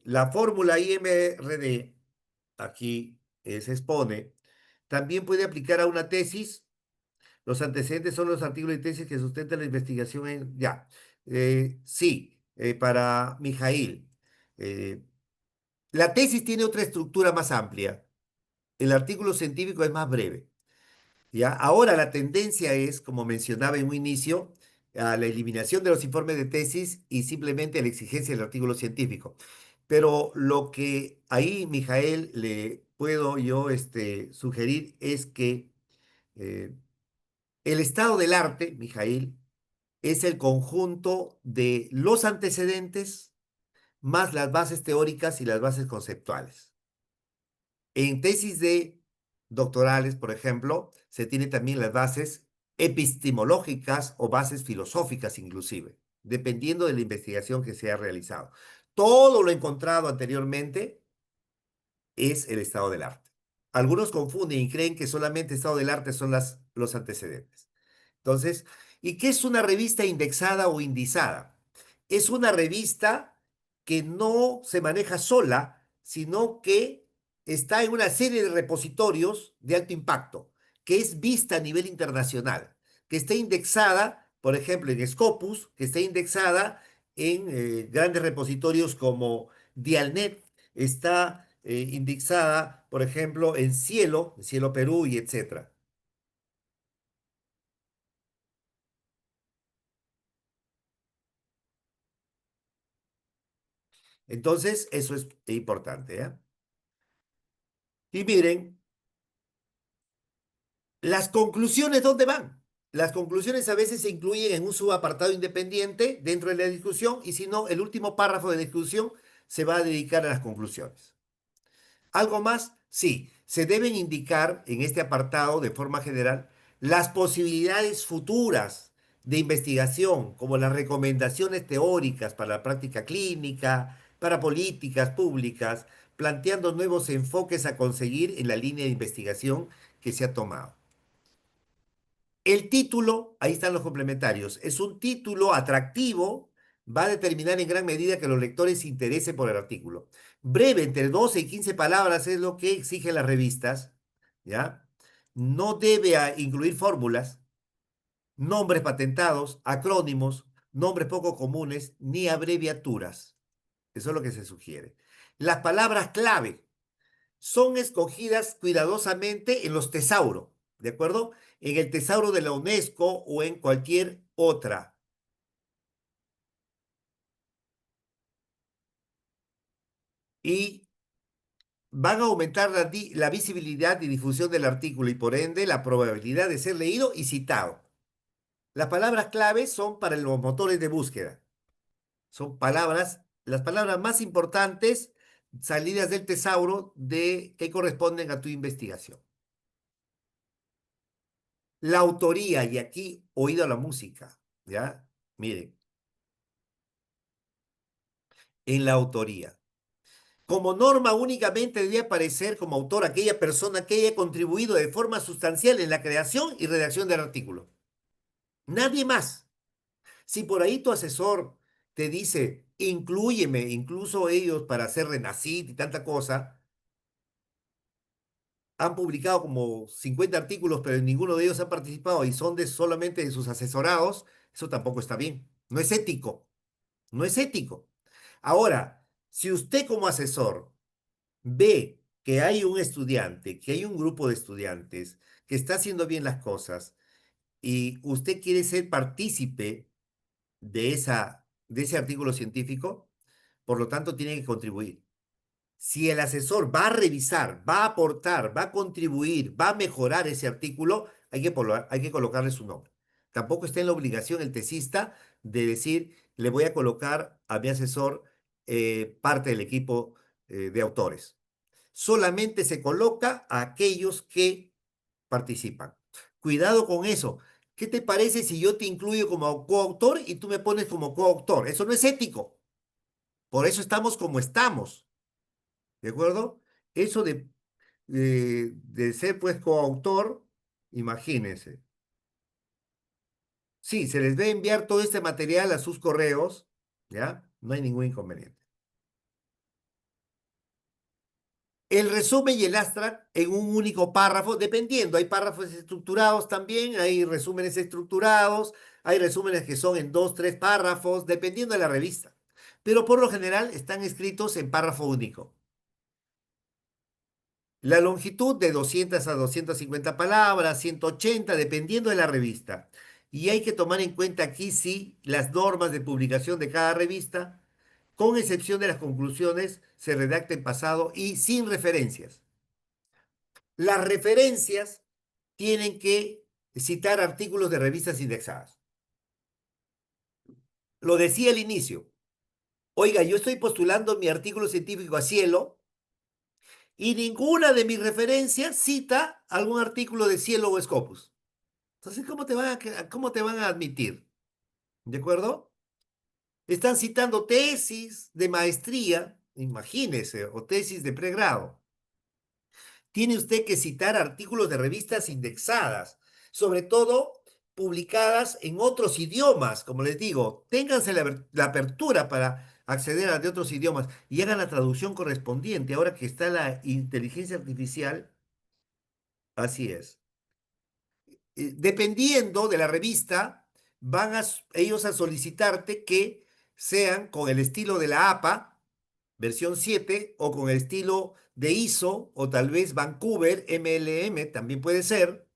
La fórmula IMRD, aquí se expone, también puede aplicar a una tesis. Los antecedentes son los artículos y tesis que sustentan la investigación en... Ya. Sí, para Mijail. eh, la tesis tiene otra estructura más amplia. El artículo científico es más breve. ¿Ya? Ahora la tendencia es, como mencionaba en un inicio, a la eliminación de los informes de tesis y simplemente a la exigencia del artículo científico. Pero lo que ahí, Mijael, le puedo yo sugerir es que eh, el estado del arte, Mijail, es el conjunto de los antecedentes más las bases teóricas y las bases conceptuales. En tesis de doctorales, por ejemplo, se tiene también las bases epistemológicas o bases filosóficas inclusive, dependiendo de la investigación que se ha realizado. Todo lo encontrado anteriormente es el estado del arte. Algunos confunden y creen que solamente estado del arte son los antecedentes. Entonces, ¿y qué es una revista indexada o indizada? Es una revista que no se maneja sola, sino que está en una serie de repositorios de alto impacto, que es vista a nivel internacional, que está indexada, por ejemplo, en Scopus, que está indexada en grandes repositorios como Dialnet, está indexada, por ejemplo, en Cielo Perú y etcétera. Entonces, eso es importante, ¿ya? Y miren, las conclusiones, ¿dónde van? Las conclusiones a veces se incluyen en un subapartado independiente dentro de la discusión y si no, el último párrafo de la discusión se va a dedicar a las conclusiones. ¿Algo más? Sí, se deben indicar en este apartado de forma general las posibilidades futuras de investigación, como las recomendaciones teóricas para la práctica clínica, para políticas públicas, planteando nuevos enfoques a conseguir en la línea de investigación que se ha tomado. El título, ahí están los complementarios, es un título atractivo, va a determinar en gran medida que los lectores se interesen por el artículo. Breve, entre 12 y 15 palabras es lo que exigen las revistas, ¿ya? No debe incluir fórmulas, nombres patentados, acrónimos, nombres poco comunes, ni abreviaturas. Eso es lo que se sugiere. Las palabras clave son escogidas cuidadosamente en los tesauros, ¿de acuerdo? En el tesauro de la UNESCO o en cualquier otra. y van a aumentar la visibilidad y difusión del artículo y por ende la probabilidad de ser leído y citado. Las palabras claves son para los motores de búsqueda. Son palabras, las palabras más importantes salidas del tesauro que corresponden a tu investigación. La autoría, y aquí oído a la música, ¿ya? Miren, en la autoría. Como norma únicamente debe aparecer como autor aquella persona que haya contribuido de forma sustancial en la creación y redacción del artículo. Nadie más. Si por ahí tu asesor te dice, inclúyeme, incluso ellos para hacer Renacit y tanta cosa, han publicado como 50 artículos, pero en ninguno de ellos han participado y son solamente de sus asesorados, eso tampoco está bien. No es ético, no es ético. Ahora, si usted como asesor ve que hay un estudiante, que hay un grupo de estudiantes que está haciendo bien las cosas y usted quiere ser partícipe de ese artículo científico, por lo tanto tiene que contribuir. Si el asesor va a revisar, va a aportar, va a contribuir, va a mejorar ese artículo, hay que colocarle su nombre. Tampoco está en la obligación el tesista de decir, le voy a colocar a mi asesor parte del equipo de autores. Solamente se coloca a aquellos que participan. Cuidado con eso. ¿Qué te parece si yo te incluyo como coautor y tú me pones como coautor? Eso no es ético. Por eso estamos como estamos. ¿De acuerdo? Eso de ser pues coautor, imagínense. Sí, se les va a enviar todo este material a sus correos, ¿ya? No hay ningún inconveniente. El resumen y el abstract en un único párrafo, dependiendo, hay párrafos estructurados también, hay resúmenes estructurados, hay resúmenes que son en dos, tres párrafos, dependiendo de la revista. Pero por lo general están escritos en párrafo único. La longitud de 200 a 250 palabras, 180, dependiendo de la revista. Y hay que tomar en cuenta aquí, sí, las normas de publicación de cada revista, con excepción de las conclusiones, se redacta en pasado y sin referencias. Las referencias tienen que citar artículos de revistas indexadas. Lo decía al inicio. Oiga, yo estoy postulando mi artículo científico a Cielo y ninguna de mis referencias cita algún artículo de Cielo o Scopus. Entonces, cómo te van a admitir? ¿De acuerdo? Están citando tesis de maestría, imagínese, o tesis de pregrado. Tiene usted que citar artículos de revistas indexadas, sobre todo publicadas en otros idiomas, como les digo, ténganse la apertura para acceder a de otros idiomas y hagan la traducción correspondiente. Ahora que está la inteligencia artificial, así es. Dependiendo de la revista, ellos a solicitarte que sean con el estilo de la APA, versión 7 o con el estilo de ISO, o tal vez Vancouver, MLM, también puede ser,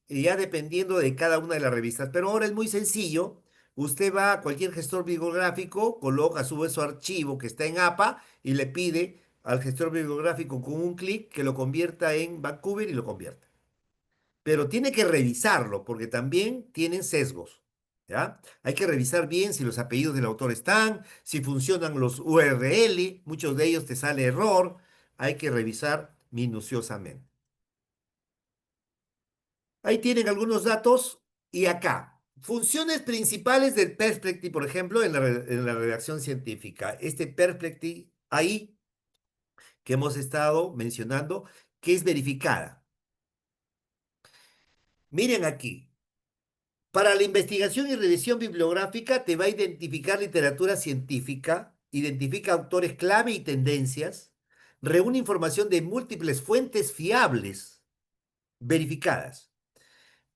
y ya dependiendo de cada una de las revistas. Pero ahora es muy sencillo. Usted va a cualquier gestor bibliográfico, coloca, sube su archivo que está en APA y le pide al gestor bibliográfico con un clic que lo convierta en Vancouver y lo convierta, pero tiene que revisarlo porque también tienen sesgos, ¿ya? Hay que revisar bien si los apellidos del autor están, si funcionan los URL, muchos de ellos te sale error, hay que revisar minuciosamente. Ahí tienen algunos datos y acá, funciones principales del Perspective, por ejemplo, en la redacción científica. Este Perspective ahí que hemos estado mencionando, que es verificada. Miren aquí. Para la investigación y revisión bibliográfica te va a identificar literatura científica, identifica autores clave y tendencias, reúne información de múltiples fuentes fiables, verificadas.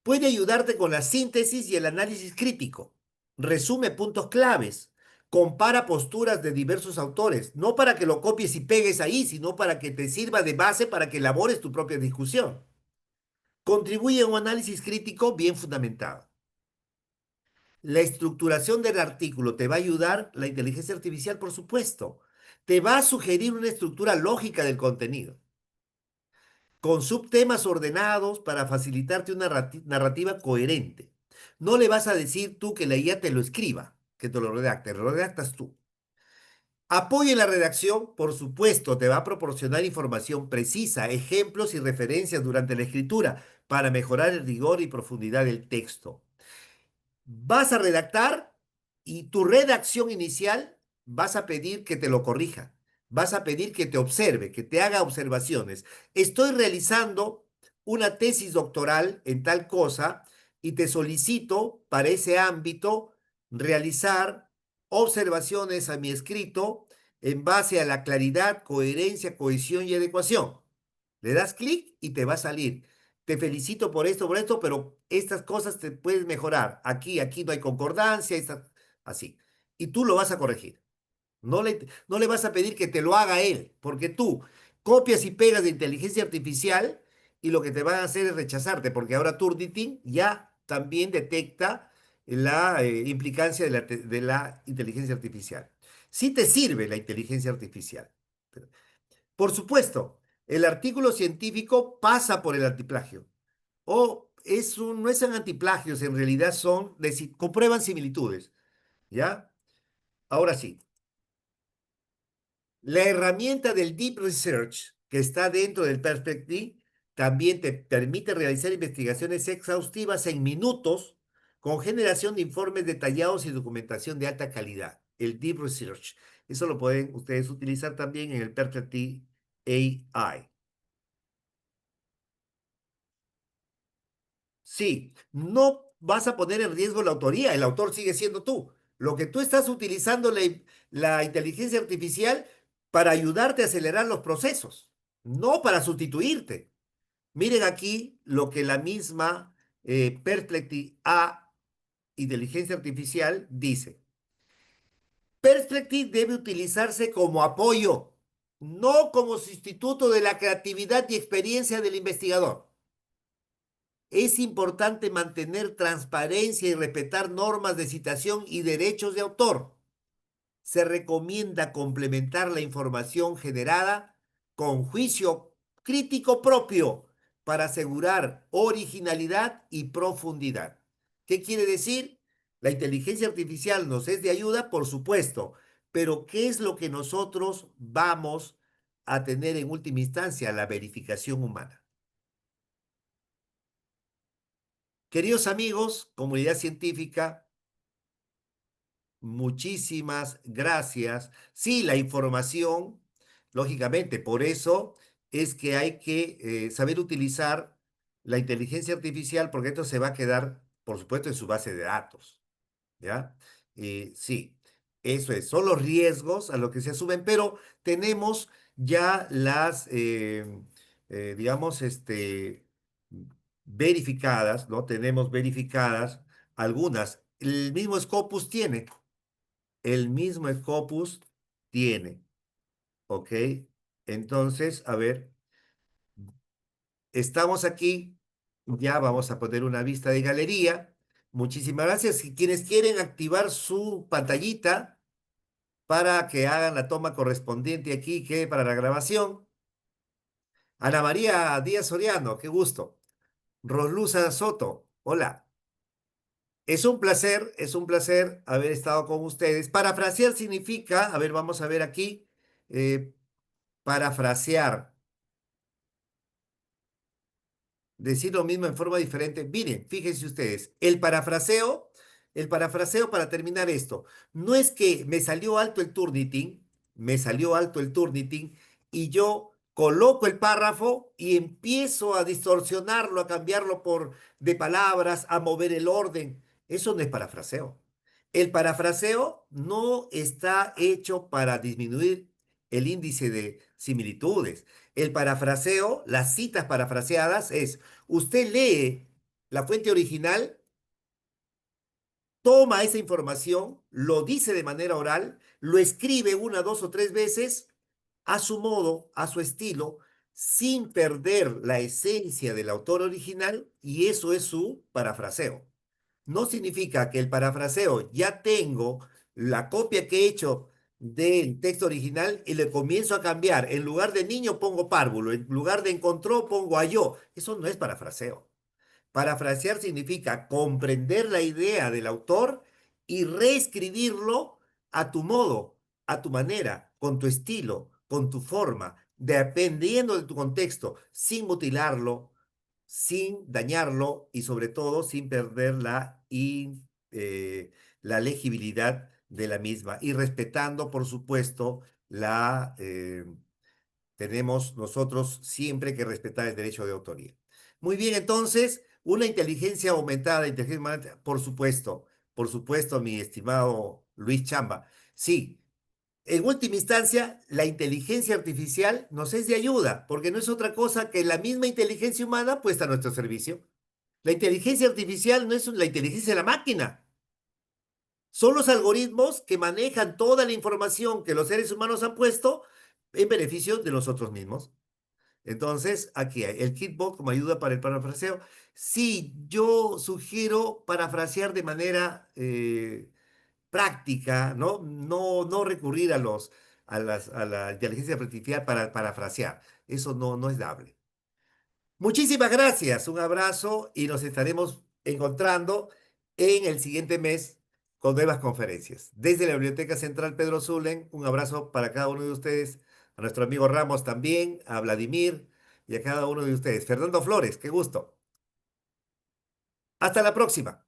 Puede ayudarte con la síntesis y el análisis crítico. Resume puntos claves. Compara posturas de diversos autores, no para que lo copies y pegues ahí, sino para que te sirva de base para que elabores tu propia discusión. Contribuye a un análisis crítico bien fundamentado. La estructuración del artículo te va a ayudar la inteligencia artificial, por supuesto. Te va a sugerir una estructura lógica del contenido, con subtemas ordenados para facilitarte una narrativa coherente. No le vas a decir tú que la IA te lo escriba, que te lo redactas tú. Apoyo en la redacción, por supuesto, te va a proporcionar información precisa, ejemplos y referencias durante la escritura para mejorar el rigor y profundidad del texto. Vas a redactar y tu redacción inicial vas a pedir que te lo corrija, vas a pedir que te observe, que te haga observaciones. Estoy realizando una tesis doctoral en tal cosa y te solicito para ese ámbito realizar observaciones a mi escrito en base a la claridad, coherencia, cohesión y adecuación. Le das clic y te va a salir. Te felicito por esto, pero estas cosas te puedes mejorar. Aquí no hay concordancia, así. Y tú lo vas a corregir. No le vas a pedir que te lo haga él, porque tú copias y pegas de inteligencia artificial y lo que te van a hacer es rechazarte, porque ahora Turnitin ya también detecta la implicancia de la inteligencia artificial. Sí te sirve la inteligencia artificial. Por supuesto, el artículo científico pasa por el antiplagio. O no es un antiplagios, en realidad comprueban similitudes, ¿ya? Ahora sí, la herramienta del Deep Research que está dentro del Perspective también te permite realizar investigaciones exhaustivas en minutos con generación de informes detallados y documentación de alta calidad. El Deep Research. Eso lo pueden ustedes utilizar también en el Perspective AI. Sí, no vas a poner en riesgo la autoría, el autor sigue siendo tú. Lo que tú estás utilizando la inteligencia artificial para ayudarte a acelerar los procesos, no para sustituirte. Miren aquí lo que la misma Perspective A, inteligencia artificial, dice. Perspective debe utilizarse como apoyo, no como sustituto de la creatividad y experiencia del investigador. Es importante mantener transparencia y respetar normas de citación y derechos de autor. Se recomienda complementar la información generada con juicio crítico propio para asegurar originalidad y profundidad. ¿Qué quiere decir? La inteligencia artificial nos es de ayuda, por supuesto, pero ¿qué es lo que nosotros vamos a tener en última instancia? La verificación humana. Queridos amigos, comunidad científica, muchísimas gracias. Sí, la información, lógicamente, por eso es que hay que saber utilizar la inteligencia artificial porque esto se va a quedar, por supuesto, en su base de datos. ¿Ya? Sí, eso es. Son los riesgos a los que se asumen, pero tenemos ya digamos, verificadas, ¿no? Tenemos verificadas algunas. El mismo Scopus tiene, ¿ok? Entonces, a ver, estamos aquí, ya vamos a poner una vista de galería. Muchísimas gracias. Y quienes quieren activar su pantallita para que hagan la toma correspondiente aquí, que para la grabación. Ana María Díaz Soriano, qué gusto. Rosluza Soto, hola. Es un placer haber estado con ustedes. Parafrasear significa, a ver, vamos a ver aquí, eh, parafrasear, decir lo mismo en forma diferente. Miren, fíjense ustedes, el parafraseo para terminar esto, no es que me salió alto el Turnitin y yo coloco el párrafo y empiezo a distorsionarlo, a cambiarlo de palabras, a mover el orden. Eso no es parafraseo. El parafraseo no está hecho para disminuir el índice de similitudes. El parafraseo, las citas parafraseadas es, usted lee la fuente original, toma esa información, lo dice de manera oral, lo escribe una, dos o tres veces a su modo, a su estilo, sin perder la esencia del autor original, y eso es su parafraseo. No significa que el parafraseo ya tengo la copia que he hecho del texto original y le comienzo a cambiar. En lugar de niño pongo párvulo, en lugar de encontró pongo halló. Eso no es parafraseo. Parafrasear significa comprender la idea del autor y reescribirlo a tu modo, a tu manera, con tu estilo, con tu forma, dependiendo de tu contexto, sin mutilarlo, sin dañarlo y sobre todo sin perder la legibilidad de la misma y respetando, por supuesto, tenemos nosotros siempre que respetar el derecho de autoría. Muy bien, entonces, una inteligencia aumentada, inteligencia humana, por supuesto, mi estimado Luis Chamba. Sí, en última instancia, la inteligencia artificial nos es de ayuda, porque no es otra cosa que la misma inteligencia humana puesta a nuestro servicio. La inteligencia artificial no es la inteligencia de la máquina, son los algoritmos que manejan toda la información que los seres humanos han puesto en beneficio de nosotros mismos. Entonces, aquí hay el Kitbot como ayuda para el parafraseo. Sí, yo sugiero parafrasear de manera práctica, ¿no? No recurrir a la inteligencia artificial para parafrasear. Eso no es dable. Muchísimas gracias, un abrazo y nos estaremos encontrando en el siguiente mes con nuevas conferencias. Desde la Biblioteca Central Pedro Zulen, un abrazo para cada uno de ustedes, a nuestro amigo Ramos también, a Vladimir y a cada uno de ustedes. Fernando Flores, qué gusto. Hasta la próxima.